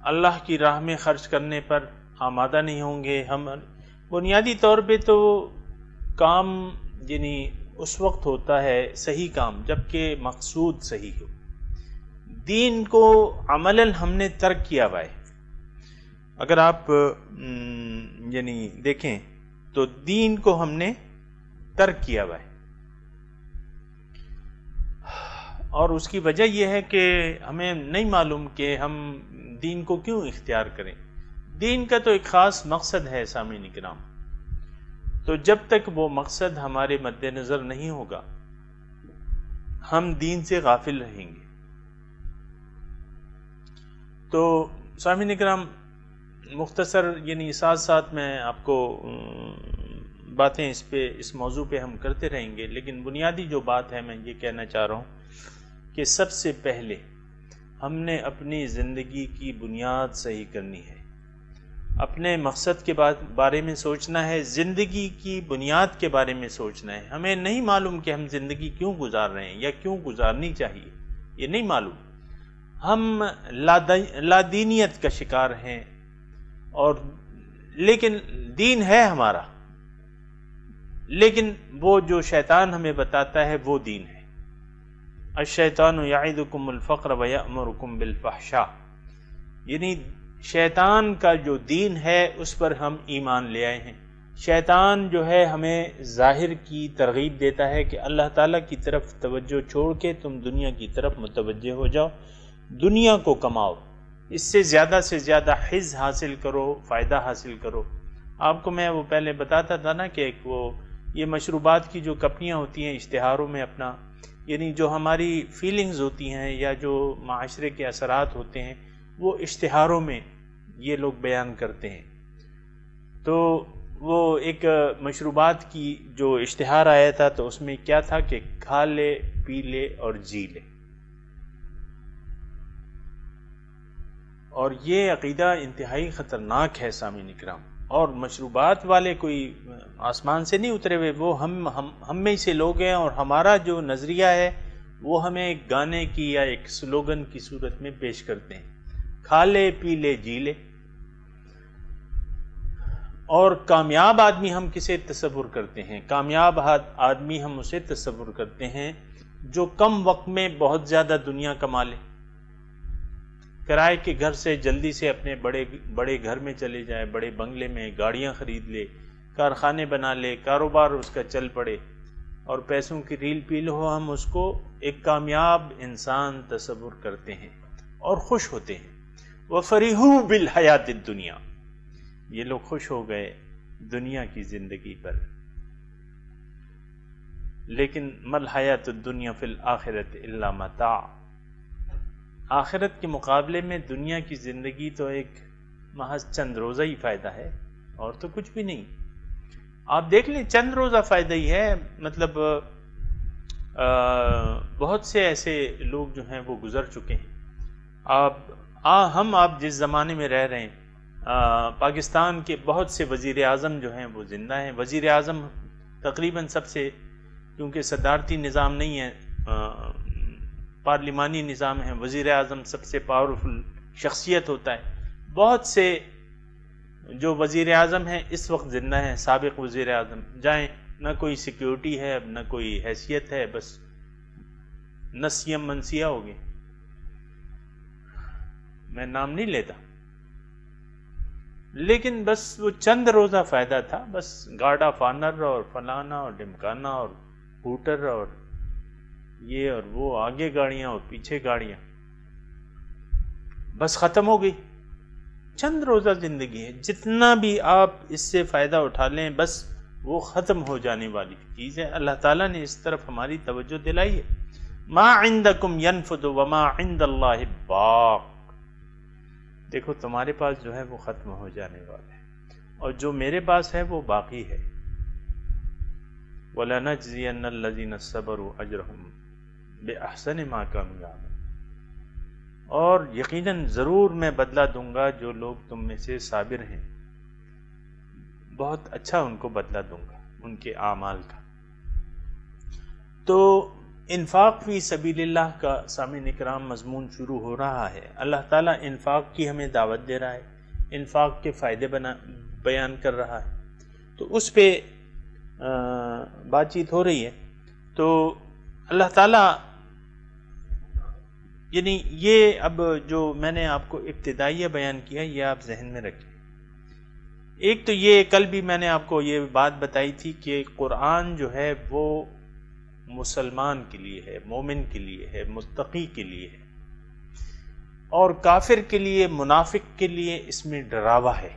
اللہ کی راہ میں خرچ کرنے پر آمادہ نہیں ہوں گے۔ ہم بنیادی طور پہ تو کام یعنی اس وقت ہوتا ہے صحیح کام جبکہ مقصود صحیح ہو۔ دین کو عملاً ہم نے ترک کیا ہوا ہے۔ اگر آپ یعنی دیکھیں تو دین کو ہم نے ترک کیا ہوا ہے، اور اس کی وجہ یہ ہے کہ ہمیں نہیں معلوم کہ ہم دین کو کیوں اختیار کریں۔ دین کا تو ایک خاص مقصد ہے سامعین کرام، تو جب تک وہ مقصد ہمارے مد نظر نہیں ہوگا ہم دین سے غافل رہیں گے۔ تو سامعین کرام مختصر یعنی ساتھ ساتھ میں آپ کو باتیں اس موضوع پہ ہم کرتے رہیں گے، لیکن بنیادی جو بات ہے میں یہ کہنا چاہ رہا ہوں کہ سب سے پہلے ہم نے اپنی زندگی کی بنیاد صحیح کرنی ہے، اپنے مقصد کے بارے میں سوچنا ہے، زندگی کی بنیاد کے بارے میں سوچنا ہے۔ ہمیں نہیں معلوم کہ ہم زندگی کیوں گزار رہے ہیں یا کیوں گزارنی چاہیے، یہ نہیں معلوم۔ ہم لادینیت کا شکار ہیں، اور لیکن دین ہے ہمارا، لیکن وہ جو شیطان ہمیں بتاتا ہے وہ دین ہے۔ الشیطان یعدکم الفقر ویأمرکم بالفحشاء، یعنی شیطان کا جو دین ہے اس پر ہم ایمان لے آئے ہیں۔ شیطان جو ہے ہمیں ظاہر کی ترغیب دیتا ہے کہ اللہ تعالیٰ کی طرف توجہ چھوڑ کے تم دنیا کی طرف متوجہ ہو جاؤ، دنیا کو کماؤ، اس سے زیادہ حظ حاصل کرو، فائدہ حاصل کرو۔ آپ کو میں وہ پہلے بتاتا تھا نا کہ یہ مشروبات کی جو کمپنیاں ہوتی ہیں اشتہاروں میں اپنا، یعنی جو ہماری فیلنگز ہوتی ہیں یا جو معاشرے کے اثرات ہوتے ہیں وہ اشتہاروں میں یہ لوگ بیان کرتے ہیں۔ تو وہ ایک مشروبات کی جو اشتہار آیا تھا تو اس میں کیا تھا کہ کھا لے، پی لے اور جی لے، اور یہ عقیدہ انتہائی خطرناک ہے سامعین اکرام۔ اور مشروبات والے کوئی آسمان سے نہیں اترے ہوئے، وہ ہم میں سے لوگ ہیں، اور ہمارا جو نظریہ ہے وہ ہمیں ایک گانے کی یا ایک سلوگن کی صورت میں پیش کرتے ہیں، کھا لے، پی لے، جی لے۔ اور کامیاب آدمی ہم کسے تصور کرتے ہیں؟ کامیاب آدمی ہم اسے تصور کرتے ہیں جو کم وقت میں بہت زیادہ دنیا کما لے، کرائے کے گھر سے جلدی سے اپنے بڑے گھر میں چلے جائے، بڑے بنگلے میں، گاڑیاں خرید لے، کارخانے بنا لے، کاروبار اس کا چل پڑے، اور پیسوں کی ریل پیل ہو۔ ہم اس کو ایک کامیاب انسان تصور کرتے ہیں اور خوش ہوتے ہیں۔ وَفَرِحُوا بِالْحَيَاةِ الدُّنْيَا، یہ لوگ خوش ہو گئے دنیا کی زندگی پر۔ لیکن مَا الْحَيَاةُ الدُّنْيَا فِي الْآخِرَةِ إِلَّا مَتَاعٌ، آخرت کے مقابلے میں دنیا کی زندگی تو ایک محض چند روزہ ہی فائدہ ہے، اور تو کچھ بھی نہیں۔ آپ دیکھ لیں چند روزہ فائدہ ہی ہے، مطلب بہت سے ایسے لوگ جو ہیں وہ گزر چکے ہیں۔ آپ جس زمانے میں رہ رہے ہیں، پاکستان کے بہت سے وزیر اعظم جو ہیں وہ زندہ ہیں۔ وزیر اعظم تقریباً سب سے، کیونکہ صدارتی نظام نہیں ہے، پارلیمانی نظام ہے، وزیر اعظم سب سے پاورفل شخصیت ہوتا ہے۔ بہت سے جو وزیر اعظم ہیں اس وقت زندہ ہیں، سابق وزیر اعظم جائیں، نہ کوئی سیکیورٹی ہے، نہ کوئی حیثیت ہے، بس نسیم منسیہ ہو گئے۔ میں نام نہیں لیتا، لیکن بس وہ چند روزہ فائدہ تھا، بس گارڈ آف آنر اور فلانا اور ڈمکانا اور ہوٹر اور یہ اور وہ، آگے گاڑیاں اور پیچھے گاڑیاں، بس ختم ہو گئی۔ چند روزہ زندگی ہے، جتنا بھی آپ اس سے فائدہ اٹھا لیں بس وہ ختم ہو جانے والی چیز ہے۔ اللہ تعالیٰ نے اس طرف ہماری توجہ دلائی ہے۔ ما عندکم ینفد وما عند اللہ باق، دیکھو تمہارے پاس جو ہے وہ ختم ہو جانے والا ہے، اور جو میرے پاس ہے وہ باقی ہے۔ وَلَنَجْزِيَنَّ الَّذِينَ صَبَرُوا أَجْرَهُمْ بِأَحْسَنِ مَا كَانُوا يَعْمَلُونَ، اور یقیناً ضرور میں بدلہ دوں گا جو لوگ تم میں سے صابر ہیں، بہت اچھا ان کو بدلہ دوں گا ان کے اعمال کا۔ تو انفاق فی سبیل اللہ کا سامعین اکرام مضمون شروع ہو رہا ہے۔ اللہ تعالیٰ انفاق کی ہمیں دعوت دے رہا ہے، انفاق کے فائدے بیان کر رہا ہے، تو اس پہ بات چیت ہو رہی ہے۔ تو اللہ تعالیٰ، یعنی یہ اب جو میں نے آپ کو ابتدائیہ بیان کیا یہ آپ ذہن میں رکھیں۔ ایک تو یہ کل بھی میں نے آپ کو یہ بات بتائی تھی کہ قرآن جو ہے وہ مسلمان کے لیے ہے، مومن کے لیے ہے، متقی کے لیے ہے، اور کافر کے لیے، منافق کے لیے اس میں ڈراوا ہے۔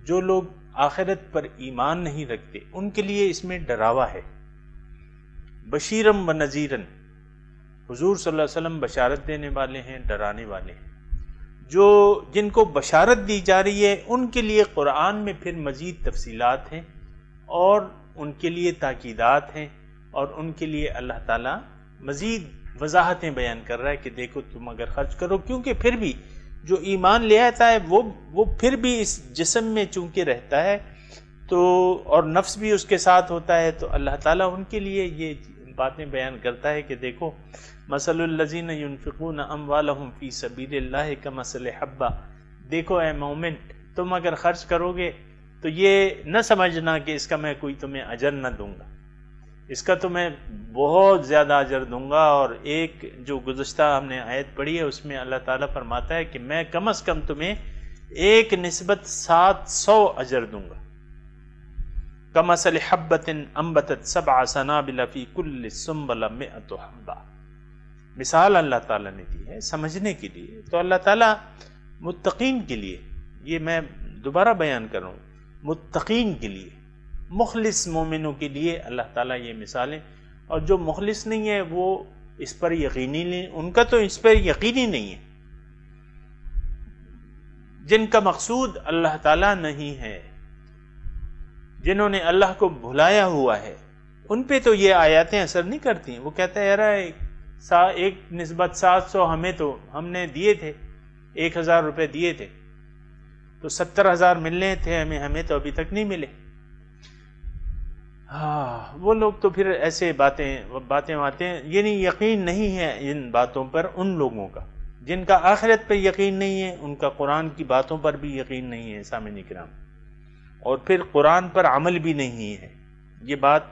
جو لوگ آخرت پر ایمان نہیں رکھتے ان کے لیے اس میں ڈراوا ہے۔ بشیرم و نذیرن، حضور صلی اللہ علیہ وسلم بشارت دینے والے ہیں، ڈرانے والے ہیں۔ جن کو بشارت دی جا رہی ہے ان کے لیے قرآن میں پھر مزید تفصیلات ہیں، اور ان کے لیے تاکیدات ہیں، اور ان کے لیے اللہ تعالیٰ مزید وضاحتیں بیان کر رہا ہے کہ دیکھو تم اگر خرچ کرو، کیونکہ پھر بھی جو ایمان لے آتا ہے وہ پھر بھی اس جسم میں چونکہ رہتا ہے، تو اور نفس بھی اس کے ساتھ ہوتا ہے، تو اللہ تعالیٰ ان کے لیے یہ باتیں بیان کرتا ہے کہ دیکھو مثل الذین ينفقون اموالهم فی سبیل اللہ کمثل حبہ، دیکھو اے مومن تم اگر خرچ کرو گے تو یہ نہ سمجھنا کہ اس کا میں کوئی تمہیں اجر نہ دوں گا، اس کا تو میں بہت زیادہ اجر دوں گا۔ اور ایک جو گزشتہ ہم نے آیت پڑھی ہے اس میں اللہ تعالیٰ فرماتا ہے کہ میں کم از کم تمہیں 1:700 اجر دوں گا۔ کمثل حبۃ انبتت 7 سنابل فی کل سنبلۃ 100 حبہ، مثال اللہ تعالیٰ نے دی ہے سمجھنے کے لیے، تو اللہ تعالیٰ متقین کے لیے، یہ میں دوبارہ بیان کر رہا ہوں، متقین کے لیے، مخلص مومنوں کے لیے اللہ تعالیٰ یہ مثالیں، اور جو مخلص نہیں ہے وہ اس پر یقینی نہیں، ان کا تو اس پر یقینی نہیں ہے، جن کا مقصود اللہ تعالیٰ نہیں ہے، جنہوں نے اللہ کو بھلایا ہوا ہے، ان پہ تو یہ آیاتیں اثر نہیں کرتی. وہ کہتا ہے یار ایک نسبت 700 ہم نے دیے تھے، 1000 روپے دیے تھے تو 70,000 ملنے تھے ہمیں تو ابھی تک نہیں ملے. وہ لوگ تو پھر ایسے باتیں یعنی یقین نہیں ہے ان باتوں پر ان لوگوں کا جن کا آخرت پر یقین نہیں ہے، ان کا قرآن کی باتوں پر بھی یقین نہیں ہے سامعین کرام، اور پھر قرآن پر عمل بھی نہیں ہے. یہ بات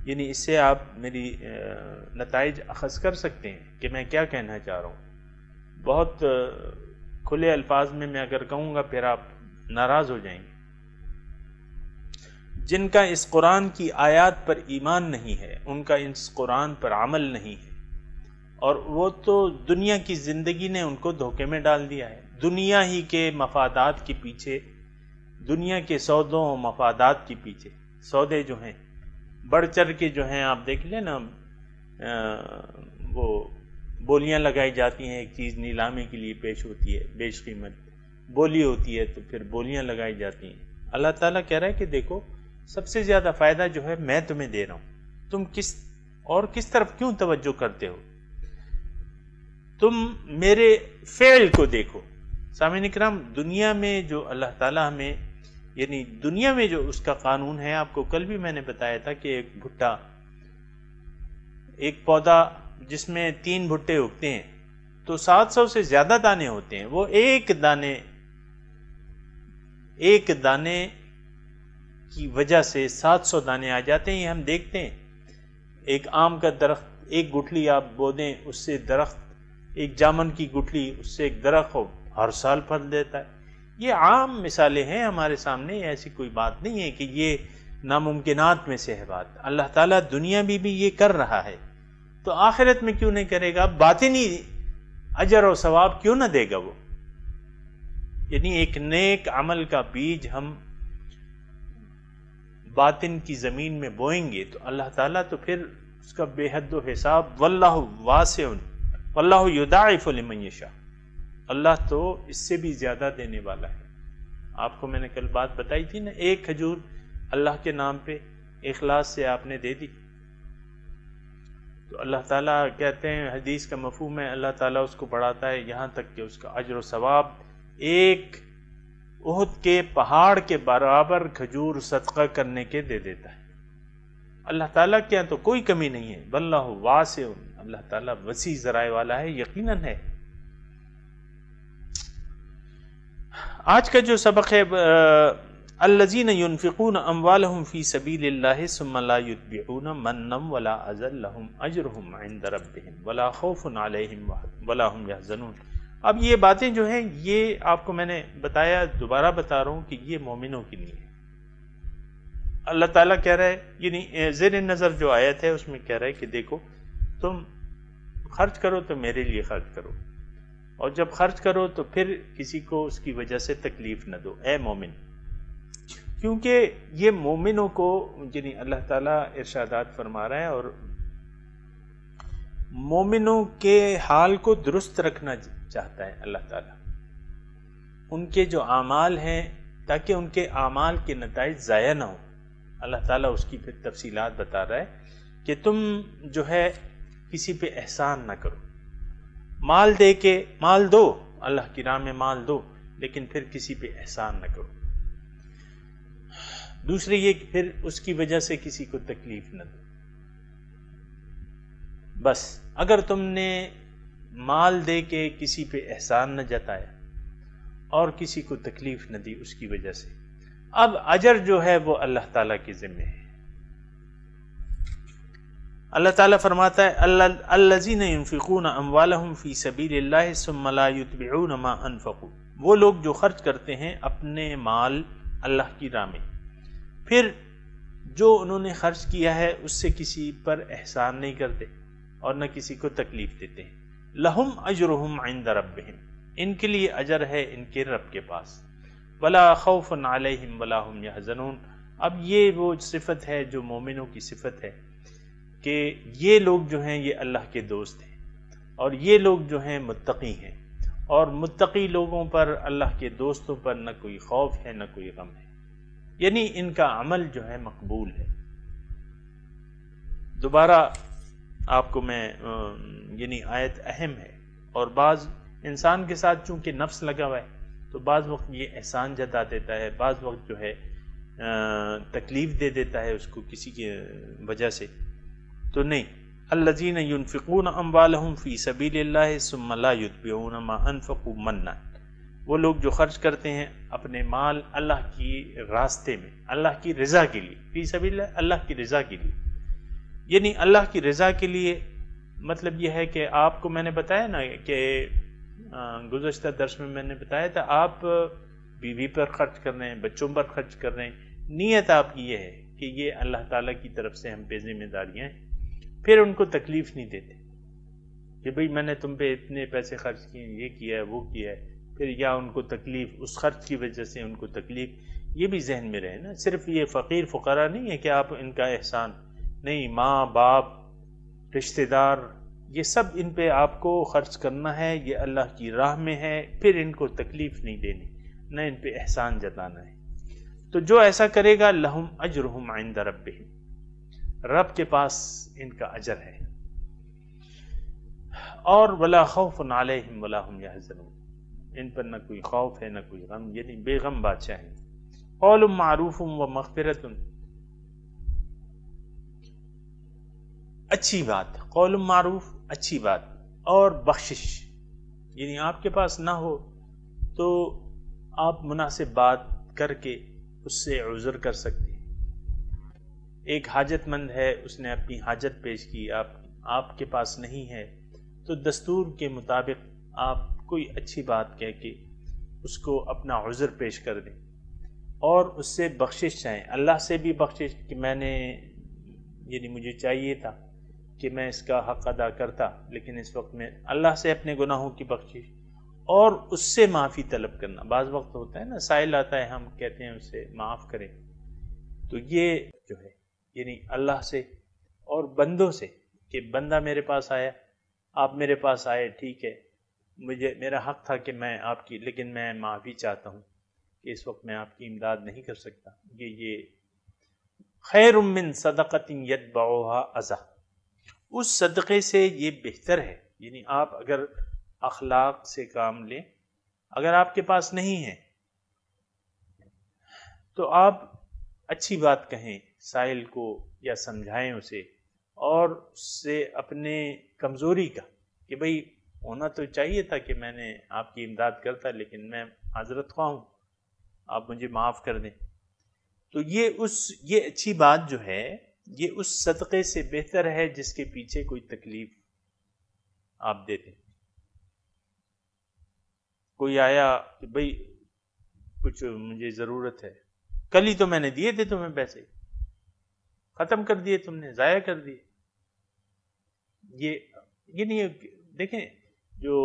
یعنی اس سے آپ میری نتائج اخذ کر سکتے ہیں کہ میں کیا کہنا چاہ رہا ہوں. بہت کھلے الفاظ میں اگر کہوں گا پھر آپ ناراض ہو جائیں گے. جن کا اس قرآن کی آیات پر ایمان نہیں ہے، ان کا اس قرآن پر عمل نہیں ہے، اور وہ تو دنیا کی زندگی نے ان کو دھوکے میں ڈال دیا ہے. دنیا ہی کے مفادات کے پیچھے، دنیا کے سودوں و مفادات کے پیچھے، سودے جو ہیں بڑھ چڑھ کے جو ہیں، آپ دیکھ لیں نا، وہ بولیاں لگائی جاتی ہیں، ایک چیز نیلامی کے لیے پیش ہوتی ہے، بیش قیمت بولی ہوتی ہے تو پھر بولیاں لگائی جاتی ہیں. اللہ تعالیٰ کہہ رہا ہے کہ دیکھو سب سے زیادہ فائدہ جو ہے میں تمہیں دے رہا ہوں، تم کس طرف کیوں توجہ کرتے ہو؟ تم میرے فعل کو دیکھو. سامعین کرام، دنیا میں جو اللہ تعالیٰ ہمیں، یعنی دنیا میں جو اس کا قانون ہے، آپ کو کل بھی میں نے بتایا تھا کہ ایک بھٹا، ایک پودا جس میں 3 بھٹے اگتے ہیں تو 700 سے زیادہ دانے ہوتے ہیں. وہ ایک دانے کی وجہ سے 700 دانے آ جاتے ہیں. یہ ہم دیکھتے ہیں. ایک آم کا درخت، ایک گٹھلی آپ بو دیں اس سے درخت، ایک جامن کی گٹھلی اس سے ایک درخت ہو، ہر سال پھل دیتا ہے. یہ عام مثالیں ہیں ہمارے سامنے، ایسی کوئی بات نہیں ہے کہ یہ ناممکنات میں سے ہے بات. اللہ تعالیٰ دنیا میں بھی یہ کر رہا ہے تو آخرت میں کیوں نہیں کرے گا؟ باطنی اجر و ثواب کیوں نہ دے گا وہ؟ یعنی ایک نیک عمل کا بیج ہم باطن کی زمین میں بوئیں گے تو اللہ تعالیٰ تو پھر اس کا بے حد و حساب، واللہ واسع واللہ یضاعف لمن یشاء، اللہ تو اس سے بھی زیادہ دینے والا ہے. آپ کو میں نے کل بات بتائی تھی نا، ایک کھجور اللہ کے نام پہ اخلاص سے آپ نے دے دی تو اللہ تعالیٰ کہتے ہیں، حدیث کا مفہوم ہے، اللہ تعالیٰ اس کو بڑھاتا ہے یہاں تک کہ اس کا اجر و ثواب ایک احد کے پہاڑ کے برابر کھجور صدقہ کرنے کے دے دیتا ہے. اللہ تعالیٰ کے یہاں تو کوئی کمی نہیں ہے. واللہ واسع، اللہ تعالیٰ وسیع ذرائع والا ہے، یقیناً ہے. آج کا جو سبق ہے، الذین ينفقون اموالهم فی سبیل اللہ ثم لا یتبعون منا ولا اذى لهم اجرهم عند ربهم ولا خوف علیہم ولا هم يحزنون. اب یہ باتیں جو ہیں یہ آپ کو میں نے بتایا، دوبارہ بتا رہا ہوں کہ یہ مومنوں کے لیے. اللہ تعالیٰ کہہ رہا ہے، یعنی زیر نظر جو آیت ہے اس میں کہہ رہا ہے کہ دیکھو تم خرچ کرو تو میرے لیے خرچ کرو، اور جب خرچ کرو تو پھر کسی کو اس کی وجہ سے تکلیف نہ دو اے مومن. کیونکہ یہ مومنوں کو، یعنی اللہ تعالیٰ ارشادات فرما رہا ہے اور مومنوں کے حال کو درست رکھنا چاہتا ہے اللہ تعالیٰ. ان کے جو اعمال ہیں تاکہ ان کے اعمال کے نتائج ضائع نہ ہوں، اللہ تعالیٰ اس کی پھر تفصیلات بتا رہا ہے کہ تم جو ہے کسی پہ احسان نہ کرو. مال دے کے، مال دو، اللہ کی راہ میں مال دو، لیکن پھر کسی پہ احسان نہ کرو. دوسرے یہ کہ پھر اس کی وجہ سے کسی کو تکلیف نہ دو. بس اگر تم نے مال دے کے کسی پہ احسان نہ جتایا اور کسی کو تکلیف نہ دی اس کی وجہ سے، اب اجر جو ہے وہ اللہ تعالیٰ کے ذمہ ہے. اللہ تعالیٰ فرماتا ہے الذین ينفقون اموالهم فی سبیل اللہ ثم لا یتبعون ما انفقوا. وہ لوگ جو خرچ کرتے ہیں اپنے مال اللہ کی راہ میں، پھر جو انہوں نے خرچ کیا ہے اس سے کسی پر احسان نہیں کرتے اور نہ کسی کو تکلیف دیتے ہیں۔ لہم اجرہم عند ربہم، ان کے لیے اجر ہے ان کے رب کے پاس۔ ولا خوف علیہم ولا ہم یحزنون، اب یہ وہ صفت ہے جو مومنوں کی صفت ہے کہ یہ لوگ جو ہیں یہ اللہ کے دوست ہیں، اور یہ لوگ جو ہیں متقی ہیں، اور متقی لوگوں پر، اللہ کے دوستوں پر نہ کوئی خوف ہے نہ کوئی غم ہے، یعنی ان کا عمل جو ہے مقبول ہے۔ دوبارہ آپ کو میں یعنی آیت اہم ہے، اور بعض انسان کے ساتھ چونکہ نفس لگا ہوا ہے تو بعض وقت یہ احسان جتا دیتا ہے، بعض وقت جو ہے تکلیف دے دیتا ہے اس کو کسی کی وجہ سے، تو نہیں۔ الذین ينفقون اموالهم فی سبیل اللہ ثم لا یتبعون ما انفقوا منا، وہ لوگ جو خرچ کرتے ہیں اپنے مال اللہ کی راستے میں، اللہ کی رضا کے لیے، فی سبیل اللہ، اللہ کی رضا کے لیے، یعنی اللہ کی رضا کے لیے مطلب یہ ہے کہ آپ کو میں نے بتایا نا کہ گزشتہ درس میں میں نے بتایا تھا، آپ بیوی پر خرچ کر رہے ہیں، بچوں پر خرچ کر رہے ہیں، نیت آپ کی یہ ہے کہ یہ اللہ تعالیٰ کی طرف سے ہم پہ ذمہ داریاں ہیں، پھر ان کو تکلیف نہیں دیتے کہ بھئی میں نے تم پہ اتنے پیسے خرچ کیے، یہ کیا ہے وہ کیا ہے، پھر یا ان کو تکلیف اس خرچ کی وجہ سے ان کو تکلیف، یہ بھی ذہن میں رہے نا۔ صرف یہ فقیر فقراء نہیں ہے کہ آپ ان کا احسان نہیں، ماں باپ رشتہ دار یہ سب ان پہ آپ کو خرچ کرنا ہے، یہ اللہ کی راہ میں ہے، پھر ان کو تکلیف نہیں دینی، نہ ان پہ احسان جتانا ہے۔ تو جو ایسا کرے گا لہم اجرہم عند ربہم، رب کے پاس ان کا اجر ہے، اور ولا خوف علیہم ولا ہم یحزنون، ان پر نہ کوئی خوف ہے نہ کوئی غم، یعنی بے غم بادشاہ ہیں۔ قول معروف و مغفرت، اچھی بات، قول معروف اچھی بات، اور بخشش، یعنی آپ کے پاس نہ ہو تو آپ مناسب بات کر کے اس سے عذر کر سکتے ہیں۔ ایک حاجت مند ہے، اس نے اپنی حاجت پیش کی، آپ کے پاس نہیں ہے، تو دستور کے مطابق آپ کوئی اچھی بات کہہ کے اس کو اپنا عذر پیش کر دیں، اور اس سے بخشش چاہیں، اللہ سے بھی بخشش کہ میں نے یعنی مجھے چاہیے تھا کہ میں اس کا حق ادا کرتا، لیکن اس وقت میں اللہ سے اپنے گناہوں کی بخشش، اور اس سے معافی طلب کرنا۔ بعض وقت ہوتا ہے نا، سائل آتا ہے، ہم کہتے ہیں اسے معاف کریں، تو یہ جو ہے یعنی اللہ سے اور بندوں سے کہ بندہ میرے پاس آیا، آپ میرے پاس آئے، ٹھیک ہے، میرا حق تھا کہ میں آپ کی، لیکن میں معافی چاہتا ہوں کہ اس وقت میں آپ کی امداد نہیں کر سکتا۔ یہ خیر من صدقۃ یتبعها اذی، اس صدقے سے یہ بہتر ہے، یعنی آپ اگر اخلاق سے کام لیں، اگر آپ کے پاس نہیں ہے تو آپ اچھی بات کہیں سائل کو، یا سمجھائیں اسے، اور اس سے اپنے کمزوری کا کہ بھئی ہونا تو چاہیے تھا کہ میں نے آپ کی امداد کرتا، لیکن میں معذرت خواہ ہوں، آپ مجھے معاف کر دیں۔ تو یہ اچھی بات جو ہے یہ اس صدقے سے بہتر ہے جس کے پیچھے کوئی تکلیف آپ دیتے۔ کوئی آیا کہ بھئی کچھ مجھے ضرورت ہے، کل ہی تو میں نے دیے تھے تمہیں پیسے، ختم کر دیے تم نے، ضائع کر دیے۔ یہ نہیں، دیکھیں جو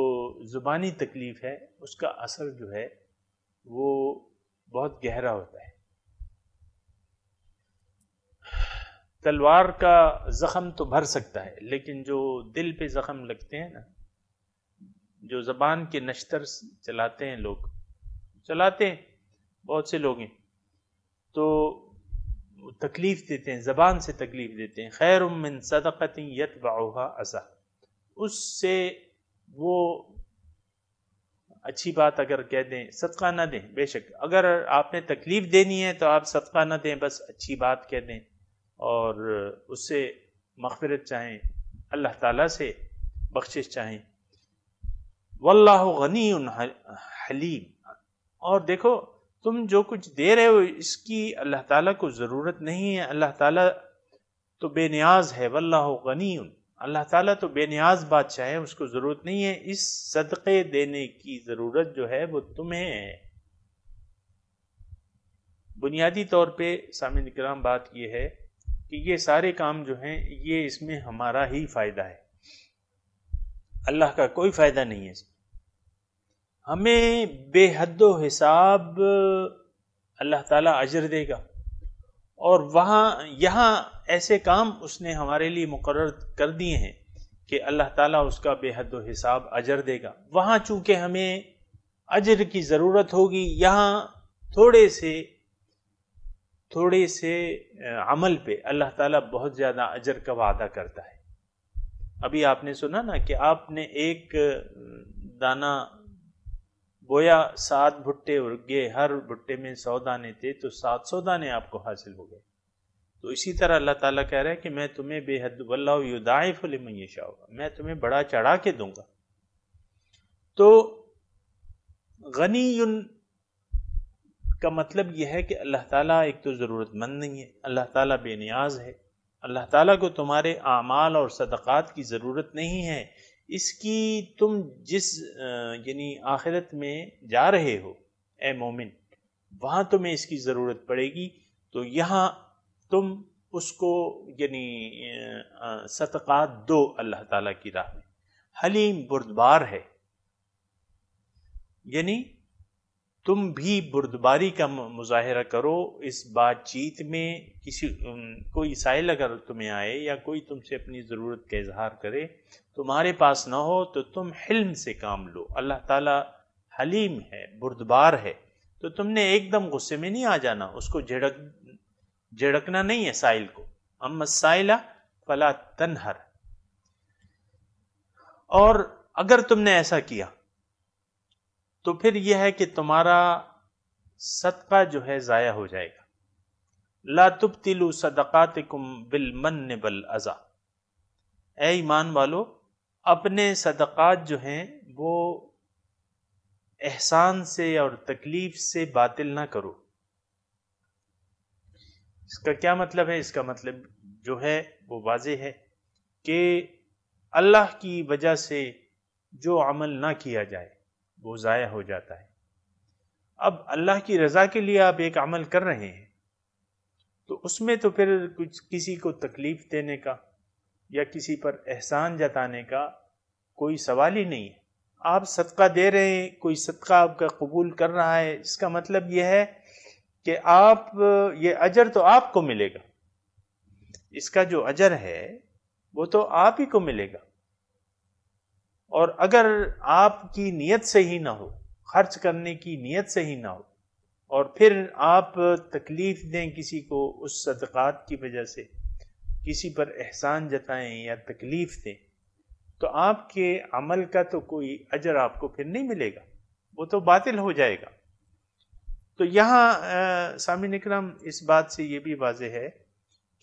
زبانی تکلیف ہے اس کا اثر جو ہے وہ بہت گہرا ہوتا ہے۔ تلوار کا زخم تو بھر سکتا ہے، لیکن جو دل پہ زخم لگتے ہیں نا، جو زبان کے نشتر چلاتے ہیں لوگ، چلاتے ہیں بہت سے لوگ ہیں، تو تکلیف دیتے ہیں، زبان سے تکلیف دیتے ہیں۔ خیر من صدقۃ یتبعها اذی، اس سے وہ اچھی بات اگر کہہ دیں، صدقہ نہ دیں، بے شک اگر آپ نے تکلیف دینی ہے تو آپ صدقہ نہ دیں، بس اچھی بات کہہ دیں اور اس سے مغفرت چاہیں، اللہ تعالیٰ سے بخشش چاہیں۔ واللہ غنی حلیم، اور دیکھو تم جو کچھ دے رہے ہو اس کی اللہ تعالیٰ کو ضرورت نہیں ہے، اللہ تعالیٰ تو بے نیاز ہے۔ واللہ غنی، اللہ تعالیٰ تو بے نیاز بادشاہ ہے، اس کو ضرورت نہیں ہے، اس صدقے دینے کی ضرورت جو ہے وہ تمہیں ہے۔ بنیادی طور پہ سامعین کرام بات یہ ہے کہ یہ سارے کام جو ہیں یہ اس میں ہمارا ہی فائدہ ہے، اللہ کا کوئی فائدہ نہیں ہے اس میں۔ ہمیں بے حد و حساب اللہ تعالیٰ اجر دے گا، اور یہاں ایسے کام اس نے ہمارے لیے مقرر کر دیے ہیں کہ اللہ تعالیٰ اس کا بے حد و حساب اجر دے گا۔ وہاں چونکہ ہمیں اجر کی ضرورت ہوگی، یہاں تھوڑے سے عمل پہ اللہ تعالیٰ بہت زیادہ اجر کا وعدہ کرتا ہے۔ ابھی آپ نے سنا نا کہ آپ نے ایک دانہ بویا، 7 بھٹے اگے، ہر بھٹے میں 100 دانے تھے، تو 700 دانے آپ کو حاصل ہو گئے۔ تو اسی طرح اللہ تعالیٰ کہہ رہا ہے کہ میں تمہیں بے حد، واللہ یضاعف لمن یشاء، میں تمہیں بڑا چڑھا کے دوں گا۔ تو غنی کا مطلب یہ ہے کہ اللہ تعالیٰ ایک تو ضرورت مند نہیں ہے، اللہ تعالیٰ بے نیاز ہے، اللہ تعالیٰ کو تمہارے اعمال اور صدقات کی ضرورت نہیں ہے۔ اس کی تم جس یعنی آخرت میں جا رہے ہو اے مومن، وہاں تمہیں اس کی ضرورت پڑے گی، تو یہاں تم اس کو یعنی صدقات دو اللہ تعالیٰ کی راہ میں۔ حلیم بردبار ہے، یعنی تم بھی بردباری کا مظاہرہ کرو اس بات چیت میں۔ کوئی سائل اگر تمہیں آئے یا کوئی تم سے اپنی ضرورت کا اظہار کرے، تمہارے پاس نہ ہو تو تم حلم سے کام لو۔ اللہ تعالیٰ حلیم ہے، بردبار ہے، تو تم نے ایک دم غصے میں نہیں آ جانا، اس کو جھڑکنا نہیں ہے سائل کو۔ اما السائل فلا تنہر۔ اور اگر تم نے ایسا کیا تو پھر یہ ہے کہ تمہارا صدقہ جو ہے ضائع ہو جائے گا۔ لا تبطلوا صدقاتکم بالمن والاذی، اے ایمان والو اپنے صدقات جو ہیں وہ احسان سے اور تکلیف سے باطل نہ کرو۔ اس کا کیا مطلب ہے؟ اس کا مطلب جو ہے وہ واضح ہے کہ اللہ کی وجہ سے جو عمل نہ کیا جائے وہ ضائع ہو جاتا ہے۔ اب اللہ کی رضا کے لیے آپ ایک عمل کر رہے ہیں تو اس میں تو پھر کسی کو تکلیف دینے کا یا کسی پر احسان جتانے کا کوئی سوال ہی نہیں ہے۔ آپ صدقہ دے رہے ہیں، کوئی صدقہ آپ کا قبول کر رہا ہے، اس کا مطلب یہ ہے کہ یہ اجر تو آپ کو ملے گا، اس کا جو اجر ہے وہ تو آپ ہی کو ملے گا۔ اور اگر آپ کی نیت صحیح نہ ہو، خرچ کرنے کی نیت صحیح نہ ہو، اور پھر آپ تکلیف دیں کسی کو اس صدقات کی وجہ سے، کسی پر احسان جتائیں یا تکلیف دیں، تو آپ کے عمل کا تو کوئی اجر آپ کو پھر نہیں ملے گا، وہ تو باطل ہو جائے گا۔ تو یہاں سامعین اکرام اس بات سے یہ بھی واضح ہے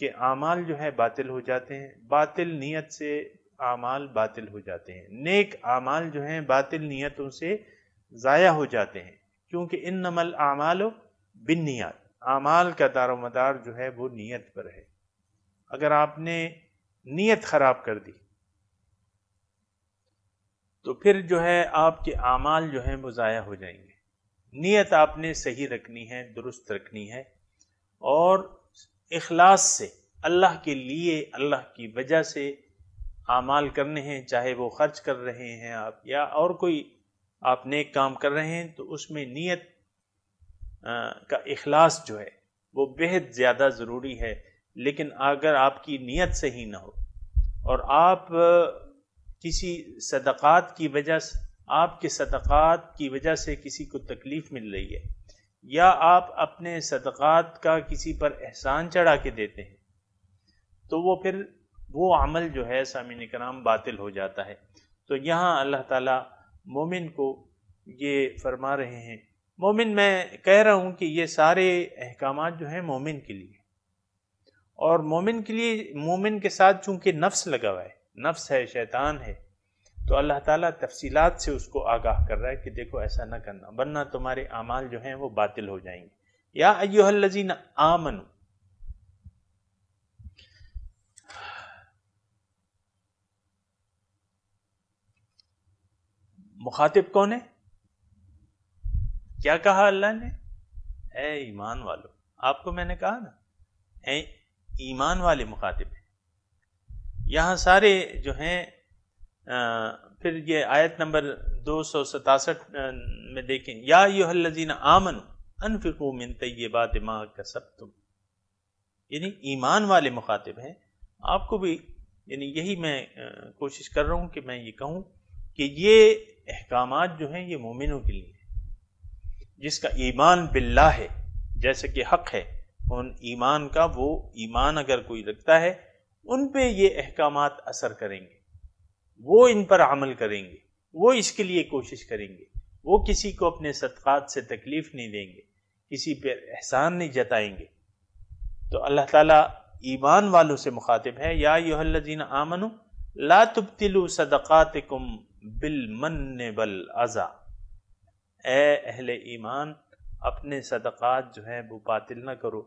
کہ اعمال جو ہے باطل ہو جاتے ہیں، باطل نیت سے اعمال باطل ہو جاتے ہیں، نیک اعمال جو ہیں باطل نیتوں سے ضائع ہو جاتے ہیں، کیونکہ انما الاعمال بالنیات، اعمال کا دار و مدار جو ہے وہ نیت پر ہے۔ اگر آپ نے نیت خراب کر دی تو پھر جو ہے آپ کے اعمال جو ہیں وہ ضائع ہو جائیں گے۔ نیت آپ نے صحیح رکھنی ہے، درست رکھنی ہے، اور اخلاص سے اللہ کے لیے، اللہ کی وجہ سے اعمال کرنے ہیں، چاہے وہ خرچ کر رہے ہیں آپ یا اور کوئی آپ نیک کام کر رہے ہیں، تو اس میں نیت کا اخلاص جو ہے وہ بہت زیادہ ضروری ہے۔ لیکن اگر آپ کی نیت صحیح نہ ہو اور آپ کسی صدقات کی وجہ سے، آپ کے صدقات کی وجہ سے کسی کو تکلیف مل رہی ہے، یا آپ اپنے صدقات کا کسی پر احسان چڑھا کے دیتے ہیں، تو وہ پھر وہ عمل جو ہے سامعین کرام باطل ہو جاتا ہے۔ تو یہاں اللہ تعالیٰ مومن کو یہ فرما رہے ہیں، مومن، میں کہہ رہا ہوں کہ یہ سارے احکامات جو ہیں مومن کے لیے، اور مومن کے لیے، مومن کے ساتھ چونکہ نفس لگا ہوا ہے، نفس ہے، شیطان ہے، تو اللہ تعالیٰ تفصیلات سے اس کو آگاہ کر رہا ہے کہ دیکھو ایسا نہ کرنا، ورنہ تمہارے اعمال جو ہیں وہ باطل ہو جائیں گے۔ یا ایھا الذین آمنوا، مخاطب کون ہے؟ کیا کہا اللہ نے؟ اے ایمان والو۔ آپ کو میں نے کہا نا اے ایمان والے مخاطب ہیں۔ یہاں سارے جو ہیں پھر یہ آیت نمبر 267 میں دیکھیں، یا ایھا الذین آمنوا انفقوا من طیبات ما کسبتم، یعنی ایمان والے مخاطب ہیں. آپ کو بھی یعنی یہی میں کوشش کر رہا ہوں کہ میں یہ کہوں کہ یہ احکامات جو ہیں یہ مومنوں کے لیے ہیں، جس کا ایمان باللہ ہے، جیسے کہ حق ہے ان ایمان کا، وہ ایمان اگر کوئی رکھتا ہے ان پہ یہ احکامات اثر کریں گے، وہ ان پر عمل کریں گے، وہ اس کے لیے کوشش کریں گے، وہ کسی کو اپنے صدقات سے تکلیف نہیں دیں گے، کسی پہ احسان نہیں جتائیں گے. تو اللہ تعالیٰ ایمان والوں سے مخاطب ہے، یا ایھا الذین آمنوا لا تبطلوا صدقاتکم بالمن والعزا، اے اہل ایمان اپنے صدقات جو ہیں وہ باطل نہ کرو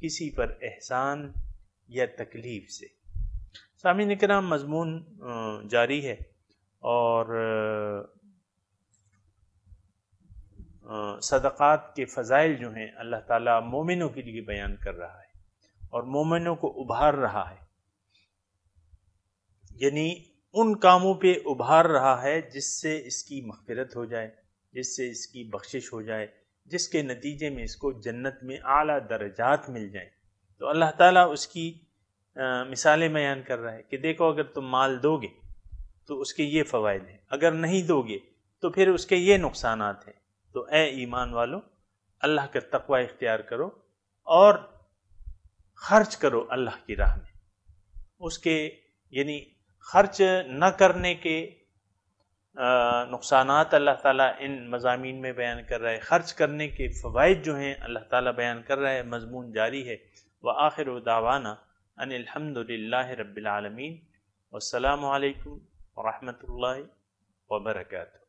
کسی پر احسان یا تکلیف سے. سامعین کرام، مضمون جاری ہے اور صدقات کے فضائل جو ہیں اللہ تعالیٰ مومنوں کے لیے بیان کر رہا ہے اور مومنوں کو ابھار رہا ہے، یعنی ان کاموں پہ ابھار رہا ہے جس سے اس کی مغفرت ہو جائے، جس سے اس کی بخشش ہو جائے، جس کے نتیجے میں اس کو جنت میں اعلیٰ درجات مل جائیں. تو اللہ تعالیٰ اس کی مثالیں بیان کر رہا ہے کہ دیکھو اگر تم مال دو گے تو اس کے یہ فوائد ہیں، اگر نہیں دو گے تو پھر اس کے یہ نقصانات ہیں. تو اے ایمان والو، اللہ کا تقوی اختیار کرو اور خرچ کرو اللہ کی راہ میں. اس کے یعنی خرچ نہ کرنے کے نقصانات اللہ تعالیٰ ان مضامین میں بیان کر رہا ہے، خرچ کرنے کے فوائد جو ہیں اللہ تعالیٰ بیان کر رہا ہے. مضمون جاری ہے. وآخر دعوانا ان الحمد للہ رب العالمین، والسلام علیکم ورحمۃ اللہ وبرکاتہ.